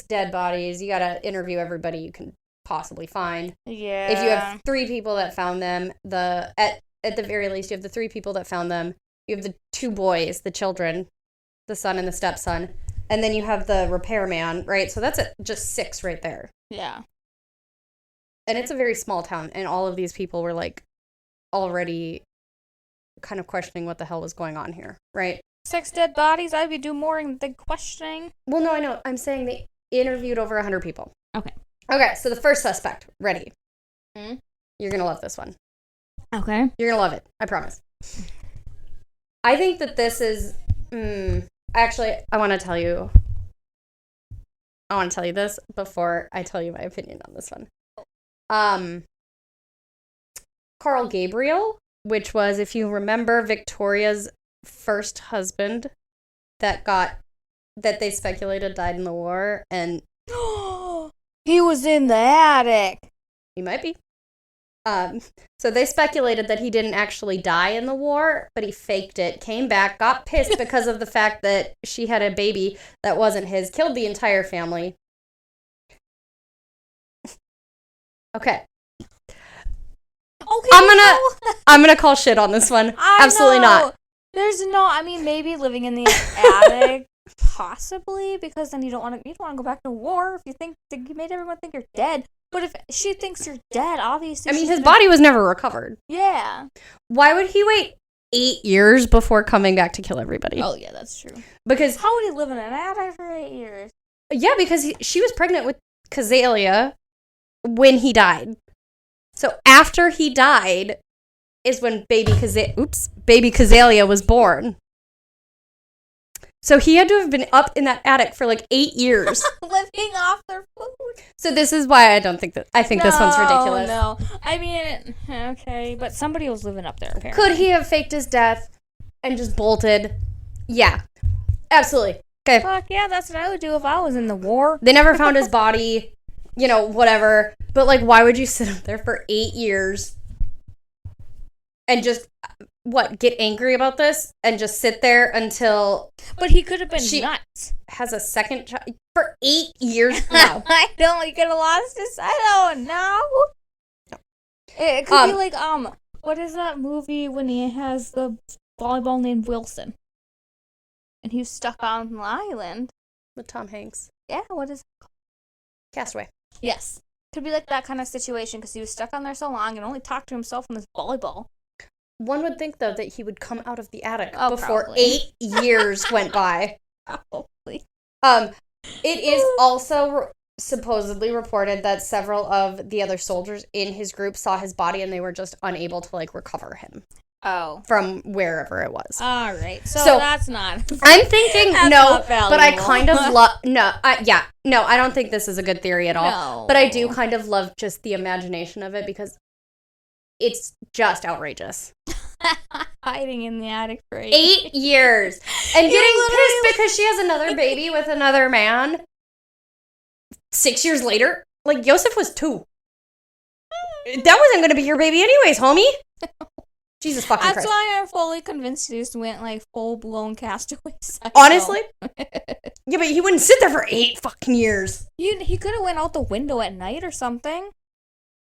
dead bodies. You got to interview everybody you can possibly find. Yeah. If you have 3 people that found them, at the very least, you have the 3 people that found them. You have the 2 boys, the children, the son and the stepson, and then you have the repairman, right? So that's just 6 right there. Yeah. And it's a very small town, and all of these people were already kind of questioning what the hell was going on here, right? 6 dead bodies? I'd be doing more than questioning. Well, no, I know. I'm saying they interviewed over 100 people. Okay, so the first suspect, ready. You're going to love this one. Okay. You're going to love it. I promise. I think that this is... actually, I want to tell you this before I tell you my opinion on this one. Carl Gabriel, which was, if you remember, Victoria's first husband that they speculated died in the war, and... He was in the attic. He might be. So they speculated that he didn't actually die in the war, but he faked it, came back, got pissed because of the fact that she had a baby that wasn't his, killed the entire family. Okay. okay. I'm gonna call shit on this one. Absolutely not. There's no. I mean, maybe living in the attic, possibly, because then you don't want to go back to war if you think you made everyone think you're dead. But if she thinks you're dead, obviously. I mean, his body was never recovered. Yeah. Why would he wait 8 years before coming back to kill everybody? Oh yeah, that's true. Because how would he live in an attic for 8 years? Yeah, because she was pregnant with Cazalia when he died. So after he died is when baby Cazalia was born. So he had to have been up in that attic for like 8 years. Living off their food. So this is why I think this one's ridiculous. No, I mean, okay, but somebody was living up there apparently. Could he have faked his death and just bolted? Yeah, absolutely. Okay. Fuck yeah, that's what I would do if I was in the war. They never found his body, whatever. But like, why would you sit up there for 8 years and just get angry about this and just sit there until? But he could have been nuts. Has a second child for 8 years. No, I don't. He could have lost his. I don't know. No. It could be like what is that movie when he has the volleyball named Wilson, and he's stuck on the island with Tom Hanks. Yeah, what is it called? Castaway. Yes, could be like that kind of situation because he was stuck on there so long and only talked to himself on this volleyball. One would think, though, that he would come out of the attic before probably. 8 years went by. Probably. It is also supposedly reported that several of the other soldiers in his group saw his body and they were just unable to, recover him. Oh. From wherever it was. All right. So that's not. I'm thinking, no, but I kind of love. No, no, I don't think this is a good theory at all. No. But I do kind of love just the imagination of it because it's just outrageous. Hiding in the attic for 8 years. And getting pissed because she has another baby with another man 6 years later. Like, Yosef was 2. That wasn't going to be your baby anyways, homie. Jesus fucking Christ. That's why I'm fully convinced he just went, full-blown castaway psycho. Honestly? Yeah, but he wouldn't sit there for 8 fucking years. He could have went out the window at night or something.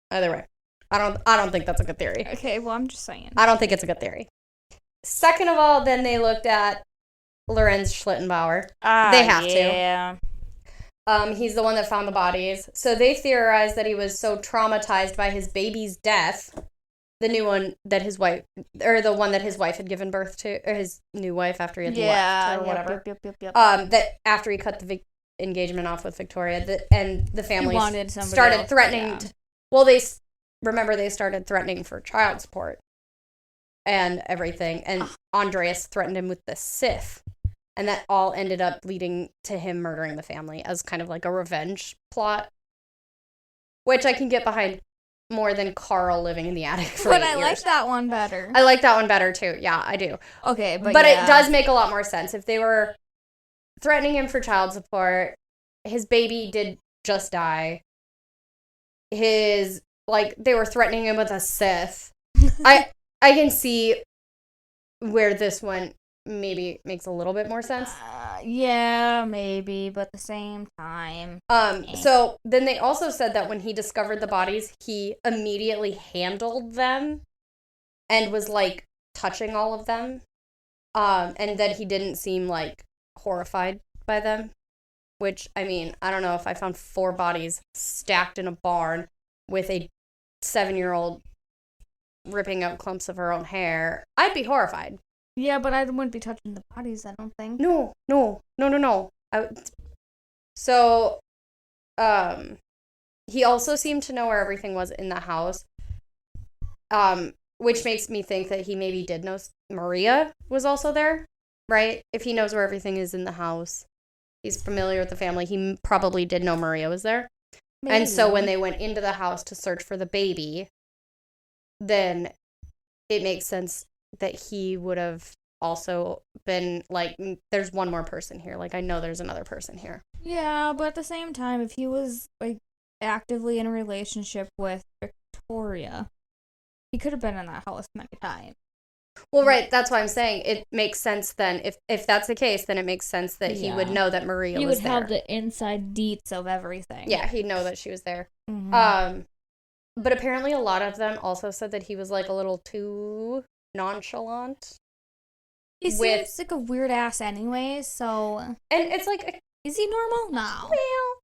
Either way. I don't think that's a good theory. Okay, well, I'm just saying. I don't think it's a good theory. Second of all, then they looked at Lorenz Schlittenbauer. They have to. He's the one that found the bodies. So they theorized that he was so traumatized by his baby's death, the new one that his wife, or the one that his wife had given birth to, or his new wife after he had left, or whatever. Yep. That after he cut the engagement off with Victoria, and the family started threatening. They started threatening for child support and everything. And Andreas threatened him with the Sith. And that all ended up leading to him murdering the family as kind of like a revenge plot. Which I can get behind more than Carl living in the attic for 8 years. But I like that one better. I like that one better too. Yeah, I do. Okay, but it does make a lot more sense. If they were threatening him for child support, his baby did just die. They were threatening him with a Sith. I can see where this one maybe makes a little bit more sense. Yeah, maybe, but at the same time. So then they also said that when he discovered the bodies, he immediately handled them and was touching all of them. And that he didn't seem horrified by them. Which, I mean, I don't know, if I found 4 bodies stacked in a barn with a 7-year-old ripping out clumps of her own hair, I'd be horrified. Yeah, but I wouldn't be touching the bodies, I don't think. No. He also seemed to know where everything was in the house, which makes me think that he maybe did know Maria was also there, right? If he knows where everything is in the house, he's familiar with the family, he probably did know Maria was there. Maybe. And so when they went into the house to search for the baby, then it makes sense that he would have also been there's one more person here. I know there's another person here. Yeah, but at the same time, if he was actively in a relationship with Victoria, he could have been in that house many times. Well, right, that's why I'm saying it makes sense then. If that's the case, then it makes sense that he would know that Maria was there. He would have the inside deets of everything. Yeah, he'd know that she was there. Mm-hmm. But apparently a lot of them also said that he was like a little too nonchalant. He seems like a weird ass anyways, so. And it's like. Is he normal? No. Well,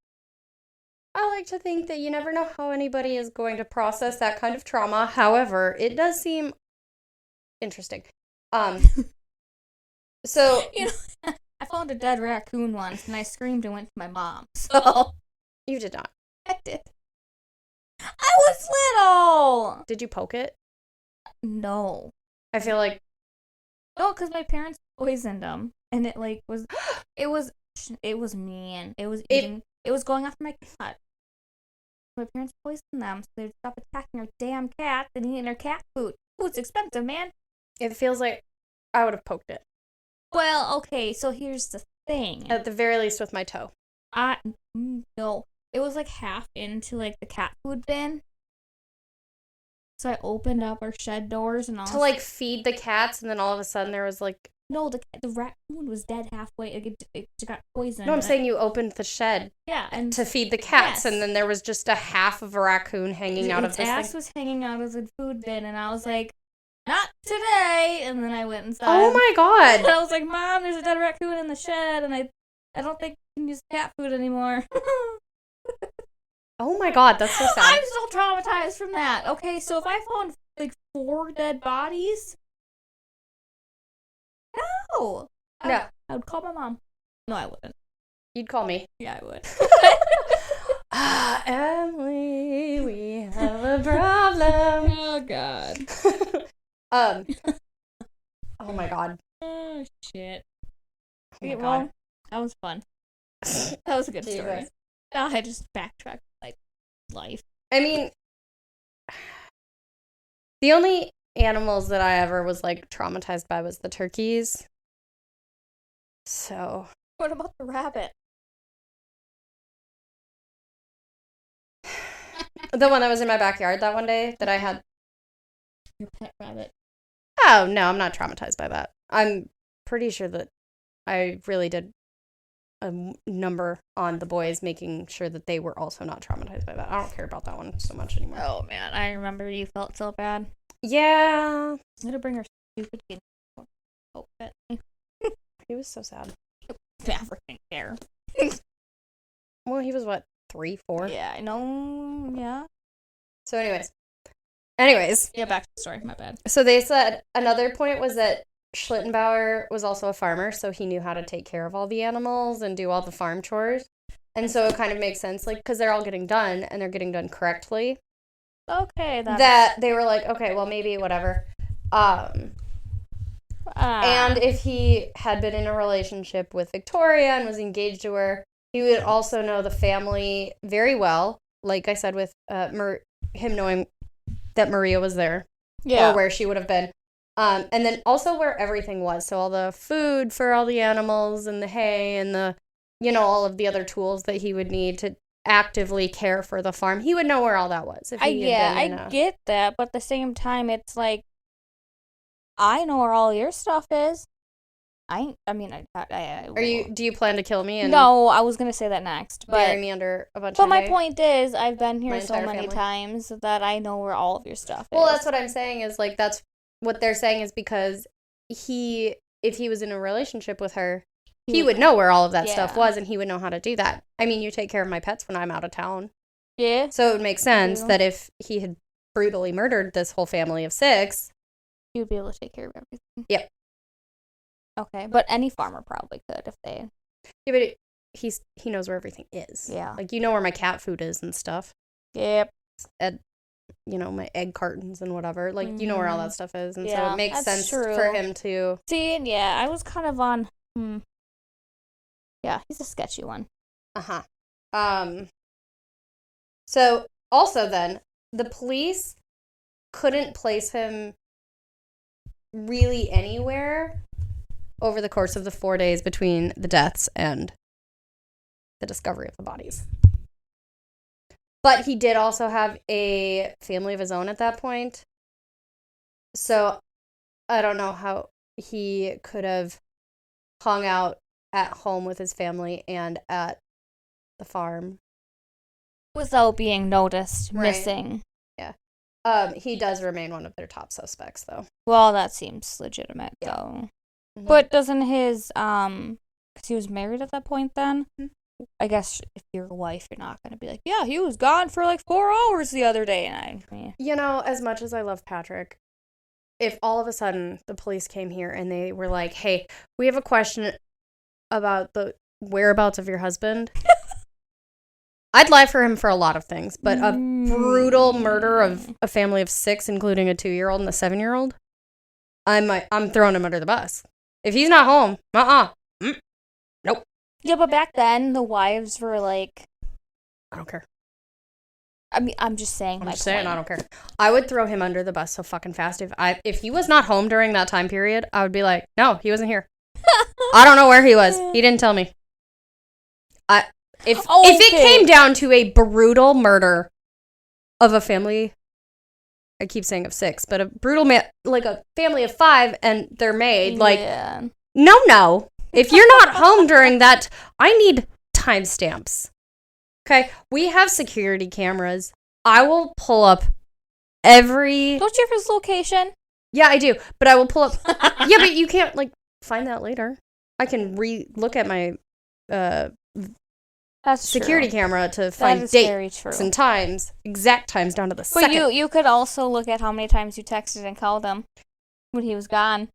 I like to think that you never know how anybody is going to process that kind of trauma. However, it does seem interesting. So. You know, I found a dead raccoon once and I screamed and went to my mom. So. You did not. I did. I was little! Did you poke it? No. I feel like. No, because my parents poisoned them. And it, like, was. It was mean. It was eating. It was going after my cat. My parents poisoned them, so they'd stop attacking our damn cats and eating our cat food. Food's expensive, man. It feels like I would have poked it. Well, okay, so here's the thing. At the very least with my toe. No. It was like half into like the cat food bin. So I opened up our shed doors and all. To like feed the cats, and then all of a sudden there was like. No, the raccoon was dead halfway. It got poisoned. No, I'm saying you opened the shed. Yeah, and to feed the cats, yes. And then there was just a half of a raccoon hanging out of this ass thing. was hanging out of the food bin, and I was like, "Not today!" And then I went inside. Oh my god! And I was like, "Mom, there's a dead raccoon in the shed, and I don't think you can use cat food anymore." Oh my god, that's so sad. I'm still traumatized from that. Okay, so if I found like 4 dead bodies, no. I would call my mom. No, I wouldn't. You'd call me. Yeah, I would. Emily, we have a problem. Oh god. Oh my god. Oh shit. Oh my god. Well, that was fun. That was a good story. I just backtracked like life. I mean, the only animals that I ever was like traumatized by was the turkeys. So. What about the rabbit? The one that was in my backyard that one day that I had. Your pet rabbit. Oh, no, I'm not traumatized by that. I'm pretty sure that I really did a number on the boys, making sure that they were also not traumatized by that. I don't care about that one so much anymore. Oh, man. I remember you felt so bad. Yeah. I'm going to bring her stupid kid. Oh, He was so sad. Never care. Well, he was what, 3, 4? Yeah, I know. Yeah. So anyways. Yeah, back to the story. My bad. So they said another point was that Schlittenbauer was also a farmer, so he knew how to take care of all the animals and do all the farm chores. And so it kind of makes sense, like, because they're all getting done, and they're getting done correctly. Okay, that they were like, okay, well, maybe whatever. And if he had been in a relationship with Victoria and was engaged to her, he would also know the family very well. Like I said, with him knowing that Maria was there, or where she would have been. And then also where everything was. So all the food for all the animals and the hay and the, all of the other tools that he would need to actively care for the farm. He would know where all that was. If he I get that, but at the same time, it's like, I know where all your stuff is. Do you plan to kill me? And no, I was gonna say that next. Bury me under a bunch of But my hay? point is, I've been here so many family. times that I know where all of your stuff is. Well, that's what I'm saying is, like, that's what they're saying is because if he was in a relationship with her, he would know where all of that stuff was, and he would know how to do that. I mean, you take care of my pets when I'm out of town. Yeah. So it would make sense that if he had brutally murdered this whole family of 6... You'd be able to take care of everything. Yep. Okay, but any farmer probably could if they... Yeah, but he knows where everything is. Yeah. Like, you know where my cat food is and stuff. Yep. And, my egg cartons and whatever. Like, you know where all that stuff is. And so it makes sense true. for him to... See, yeah, I was kind of on... Yeah, he's a sketchy one. Uh-huh. So, also then, the police couldn't place him really anywhere over the course of the 4 days between the deaths and the discovery of the bodies. But he did also have a family of his own at that point. So I don't know how he could have hung out at home with his family and at the farm Without being noticed Right. missing. Yeah. He does remain one of their top suspects, though. Well, that seems legitimate, Yeah. though. Mhm. But doesn't his, because he was married at that point then? I guess if you're a wife, you're not going to be like, yeah, he was gone for like 4 hours the other day. And You know, as much as I love Patrick, if all of a sudden the police came here and they were like, hey, we have a question about the whereabouts of your husband, I'd lie for him for a lot of things, but a brutal murder of a family of 6, including a 2-year-old and a 7-year-old, I'm throwing him under the bus. If he's not home, nope. Yeah, but back then, the wives were like... I don't care. I mean, I'm just saying I don't care. I would throw him under the bus so fucking fast. If he was not home during that time period, I would be like, no, he wasn't here. I don't know where he was. He didn't tell me. If it came down to a brutal murder of a family, I keep saying of 6, but a brutal like a family of 5 and their maid, like, no. If you're not home during that, I need timestamps. Okay, we have security cameras. I will pull up every... Don't you have his location? Yeah, I do, but I will pull up... Yeah, but you can't, like, find that later. I can look at my That's security true. camera to find dates true. and times, exact times down to the second. But you could also look at how many times you texted and called him when he was gone.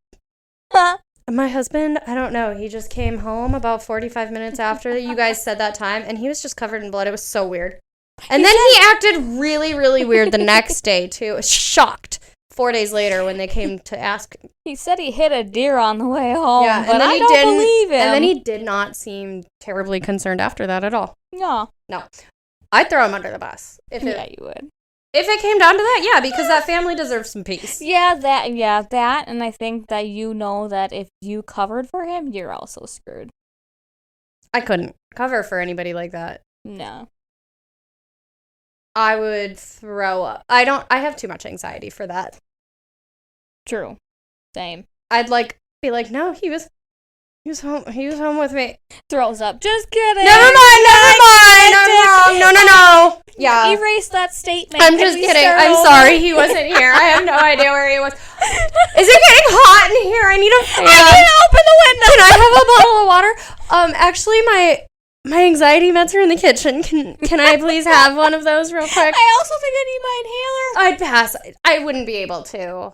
My husband, I don't know. He just came home about 45 minutes after you guys said that time, and he was just covered in blood. It was so weird. And then he acted really, really weird the next day, too. Shocked 4 days later when they came to ask. He said he hit a deer on the way home, Yeah, but I don't believe him. And then he did not seem terribly concerned after that at all. No. I'd throw him under the bus. Yeah, you would. If it came down to that, yeah, because that family deserves some peace. Yeah, that, and I think that you know that if you covered for him, you're also screwed. I couldn't cover for anybody like that. No. I would throw up. I have too much anxiety for that. True. Same. I'd be like, no, he was home with me. Throws up. Just kidding. Never mind. I'm wrong. No. Yeah. Erase that statement. I'm just kidding. I'm sorry he wasn't here. I have no idea where he was. Is it getting hot in here? I need a fan. I can't open the window. Can I have a bottle of water? Actually, my anxiety meds are in the kitchen. Can I please have one of those real quick? I also think I need my inhaler. I'd pass. I wouldn't be able to.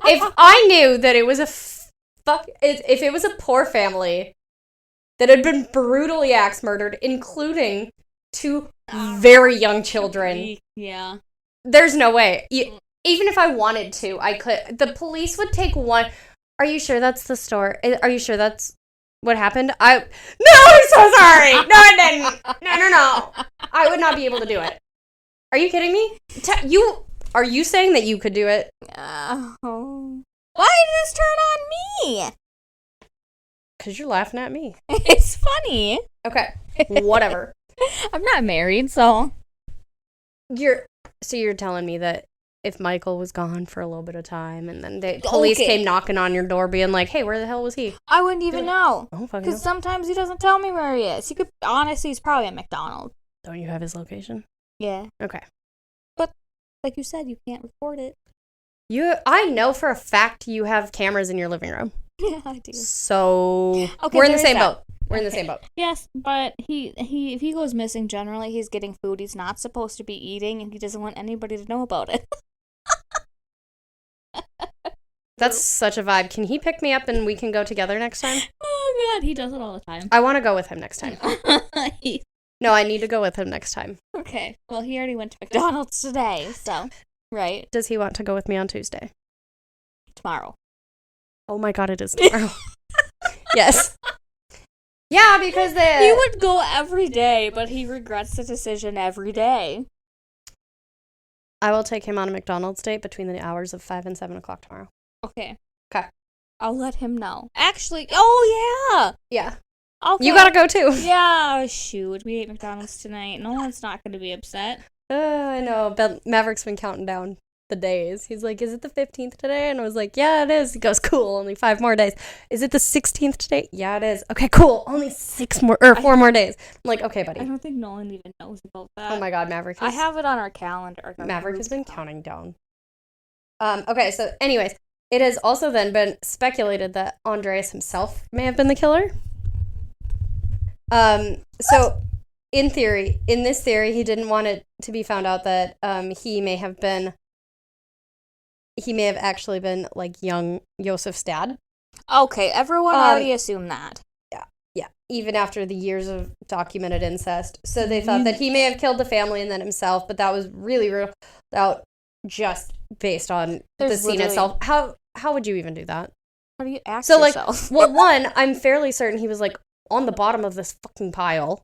If I knew that it was if it was a poor family that had been brutally axe murdered, including 2 very young children. Yeah. There's no way. Even if I wanted to, I could. The police would take one. Are you sure that's the story? Are you sure that's what happened? No, I'm so sorry. No, I didn't. No. I would not be able to do it. Are you kidding me? Are you saying that you could do it? Oh. Why did this turn on me? Because you're laughing at me. It's funny. Okay, whatever. I'm not married, so... You're telling me that if Michael was gone for a little bit of time and then the police came knocking on your door being like, hey, where the hell was he? I wouldn't even know. Oh, fucking because sometimes he doesn't tell me where he is. He's probably at McDonald's. Don't you have his location? Yeah. Okay. But, like you said, you can't record it. I know for a fact you have cameras in your living room. Yeah, I do. So, we're in the same boat. We're in the same boat. Yes, but if he goes missing, generally he's getting food he's not supposed to be eating, and he doesn't want anybody to know about it. That's such a vibe. Can he pick me up and we can go together next time? Oh, God, he does it all the time. I want to go with him next time. No, I need to go with him next time. Okay. Well, he already went to McDonald's today, so, right. Does he want to go with me on Tuesday? Tomorrow. Oh my God, it is tomorrow. Yes. Yeah, because he would go every day, but he regrets the decision every day. I will take him on a McDonald's date between the hours of 5 and 7 o'clock tomorrow. Okay. Okay. I'll let him know. Actually, oh, yeah. Yeah. Okay. You gotta go, too. Yeah, shoot. We ate McDonald's tonight. No one's not going to be upset. I know. Maverick's been counting down. the days. He's like, is it the 15th today? And I was like, yeah, it is. He goes, cool, only 5 more days. Is it the 16th today? Yeah, it is. Okay, cool, only 4 more days. I'm like, okay, buddy. I don't think Nolan even knows about that. Oh my God, Maverick. I have it on our calendar. Maverick has been counting down. Okay, so anyways, it has also then been speculated that Andreas himself may have been the killer. So in this theory, he didn't want it to be found out that he may have actually been like young Josef's dad. Okay, everyone already assumed that. Yeah, even after the years of documented incest. So they thought that he may have killed the family and then himself, but that was really ruled out just based on the scene itself. How would you even do that? How do you ask yourself? Well, one, I'm fairly certain he was like on the bottom of this fucking pile.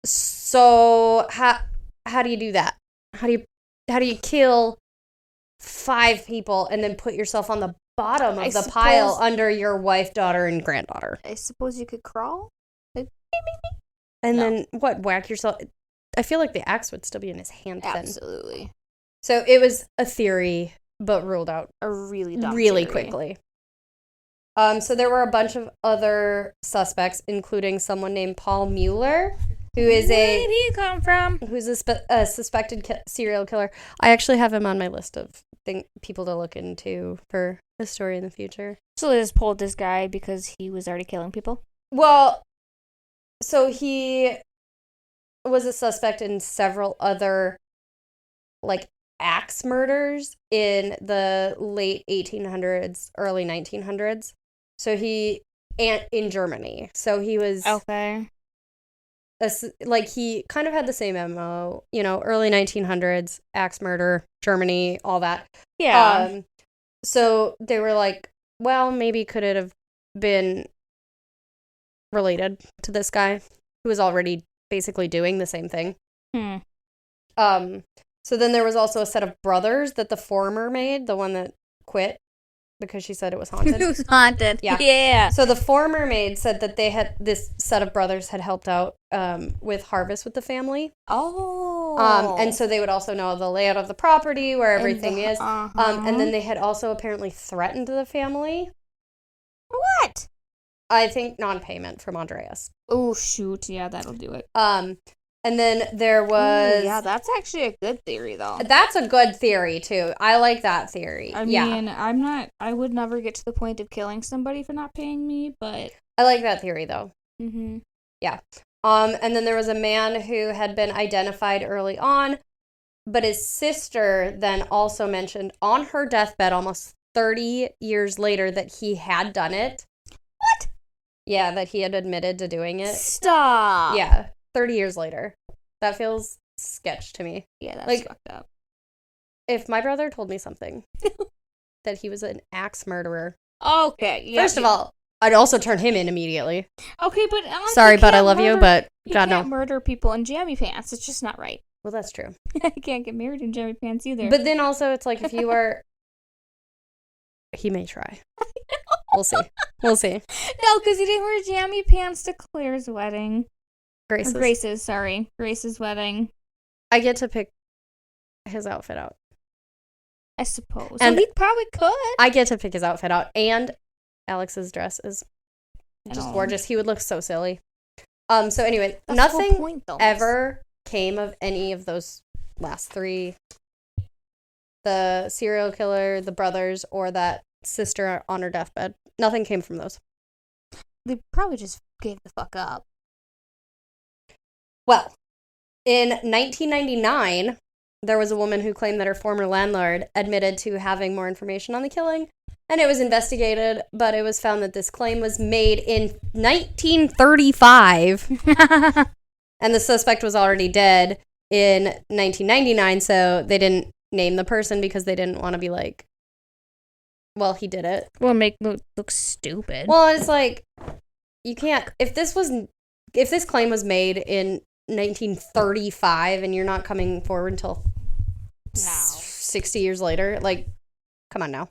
So how do you do that? How do you kill 5 people and then put yourself on the bottom of the pile under your wife, daughter, and granddaughter? I suppose you could crawl? And then what? Whack yourself? I feel like the axe would still be in his hand then. Absolutely. So it was a theory, but ruled out a really dumb really theory. quickly. So there were a bunch of other suspects, including someone named Paul Mueller, who is Where did he come from? Who's a suspected serial killer. I actually have him on my list of people to look into for a story in the future. So they just pulled this guy because he was already killing people? Well, so he was a suspect in several other, like, axe murders in the late 1800s, early 1900s. So in Germany. So he was... Okay. He kind of had the same MO, early 1900s, axe murder, Germany, all that. Yeah. So they were like, well, maybe could it have been related to this guy who was already basically doing the same thing? So then there was also a set of brothers that the former maid, the one that quit because she said it was haunted. It was haunted. Yeah. So the former maid said that this set of brothers had helped out with harvest with the family. Oh. And so they would also know the layout of the property, where everything is. And then they had also apparently threatened the family. What? I think non-payment from Andreas. Oh, shoot. Yeah, that'll do it. And then there was... Ooh, yeah, that's actually a good theory, though. That's a good theory, too. I like that theory. I mean, I would never get to the point of killing somebody for not paying me, but... I like that theory, though. Mm-hmm. Yeah. And then there was a man who had been identified early on, but his sister then also mentioned on her deathbed almost 30 years later that he had done it. What? Yeah, that he had admitted to doing it. Stop. Yeah. 30 years later. That feels sketch to me. Yeah, that's fucked up. If my brother told me something, that he was an axe murderer. Okay. Yeah, First of all, I'd also turn him in immediately. Okay, but... Sorry, but I love you, but God, no. You can't murder people in jammy pants. It's just not right. Well, that's true. You can't get married in jammy pants either. But then also, it's like, if you are... He may try. We'll see. No, because he didn't wear jammy pants to Claire's wedding. Grace's wedding. I get to pick his outfit out. I suppose. And so he probably could. I get to pick his outfit out. And Alex's dress is just gorgeous. He would look so silly. So anyway, that's nothing ever came of any of those last 3. The serial killer, the brothers, or that sister on her deathbed. Nothing came from those. They probably just gave the fuck up. Well, in 1999, there was a woman who claimed that her former landlord admitted to having more information on the killing, and it was investigated, but it was found that this claim was made in 1935, and the suspect was already dead in 1999, so they didn't name the person because they didn't want to be like, well, he did it. Well, make look stupid. Well, it's like, you can't, if this claim was made in 1935 and you're not coming forward until 60 years later, like, come on now.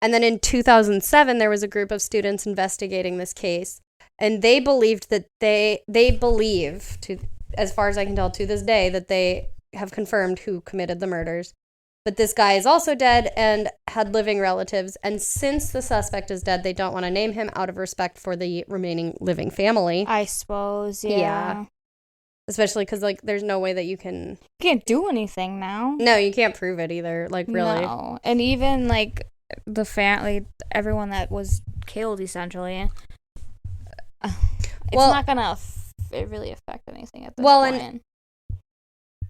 And then in 2007 there was a group of students investigating this case, and they believed that they believe, to as far as I can tell to this day, that they have confirmed who committed the murders. But this guy is also dead and had living relatives. And since the suspect is dead, they don't want to name him out of respect for the remaining living family. I suppose, yeah. Yeah. Especially because, like, there's no way that you can... You can't do anything now. No, you can't prove it either. Like, really. No. And even, like, the family, everyone that was killed, essentially, it's not going to really affect anything at this point. And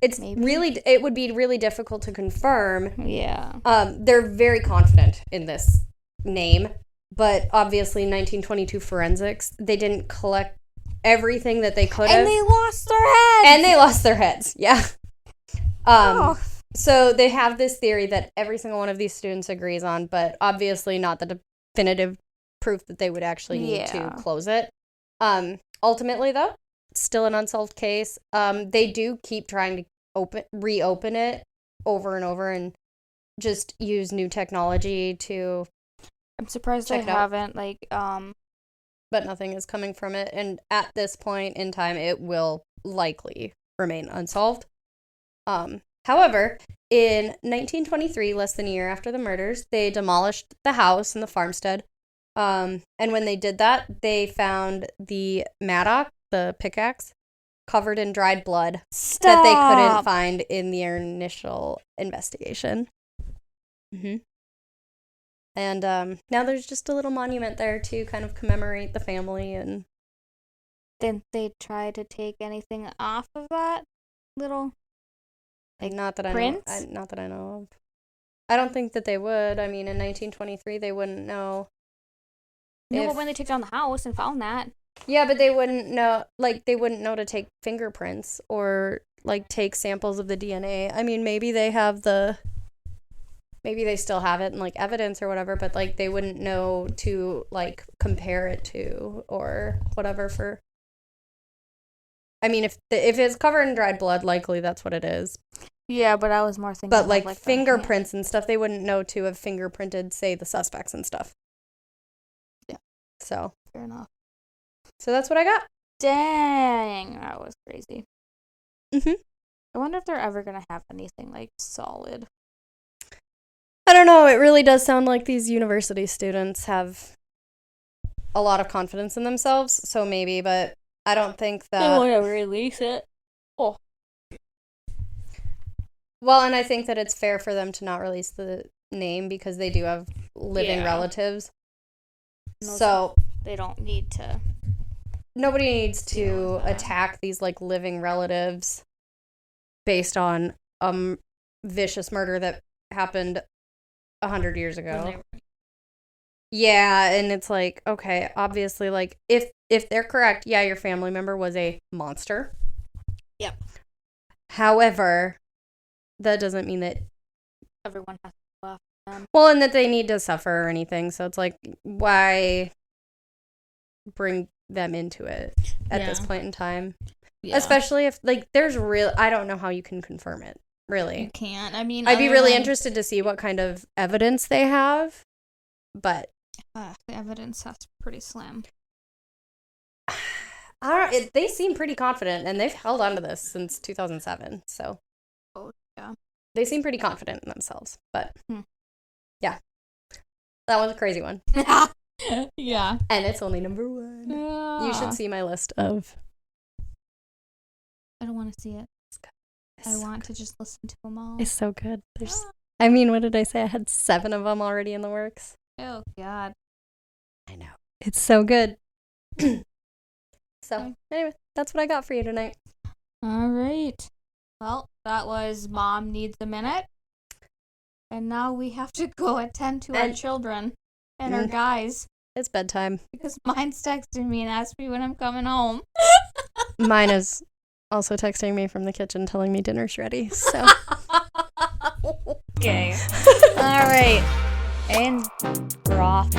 it would be really difficult to confirm. Yeah. They're very confident in this name, but obviously 1922 forensics, they didn't collect everything that they could have. And they lost their heads. Yeah. So they have this theory that every single one of these students agrees on, but obviously not the definitive proof that they would actually need to close it. Ultimately, though, it's still an unsolved case. They do keep trying to reopen it over and over and just use new technology to... I'm surprised they haven't, like, But nothing is coming from it, and at this point in time, it will likely remain unsolved. However, in 1923, less than a year after the murders, they demolished the house and the farmstead. And when they did that, they found the mattock, the pickaxe, covered in dried blood that they couldn't find in the initial investigation. Mm-hmm. And now there's just a little monument there to kind of commemorate the family. And didn't they try to take anything off of that little, like, not that prints? Not that I know of. I don't think that they would. I mean, in 1923, they wouldn't know. No, but when they took down the house and found that. Yeah, but they wouldn't know. Like, they wouldn't know to take fingerprints or, like, take samples of the DNA. I mean, maybe they still have it in, like, evidence or whatever, but, like, they wouldn't know to, like, compare it to or whatever for... I mean, if it's covered in dried blood, likely that's what it is. Yeah, but I was more thinking But, like fingerprints and stuff, they wouldn't know to have fingerprinted, say, the suspects and stuff. Yeah. So. Fair enough. So that's what I got. Dang, that was crazy. Mm-hmm. I wonder if they're ever going to have anything, like, solid. I don't know. It really does sound like these university students have a lot of confidence in themselves, so maybe, but I don't think that... They won't ever release it. Oh. Well, and I think that it's fair for them to not release the name because they do have living relatives. So... They don't need to... Nobody needs to attack these, like, living relatives based on vicious murder that happened 100 years ago. Yeah, and it's like, okay, obviously, like, if they're correct, yeah, your family member was a monster. Yep. However, that doesn't mean that everyone has to laugh at them. Well, and that they need to suffer or anything, so it's like, why bring them into it at this point in time? Yeah. Especially if, like, there's I don't know how you can confirm it, really. You can't. I mean, I'd be really interested to see what kind of evidence they have, but the evidence has to be pretty slim. They seem pretty confident, and they've held on to this since 2007, so. Oh, yeah. They seem pretty confident in themselves, but yeah. That was a crazy one. Yeah. And it's only number 1. Yeah. You should see my list of... I don't want to see it. I want to just listen to them all. It's so good. I mean, what did I say? I had 7 of them already in the works. Oh, God. I know. It's so good. So, anyway, that's what I got for you tonight. All right. Well, that was Mom Needs a Minute. And now we have to go attend to our children and our guys. It's bedtime. Because mine's texting me and asked me when I'm coming home. Mine is also texting me from the kitchen telling me dinner's ready, so. Okay. All right. And broth.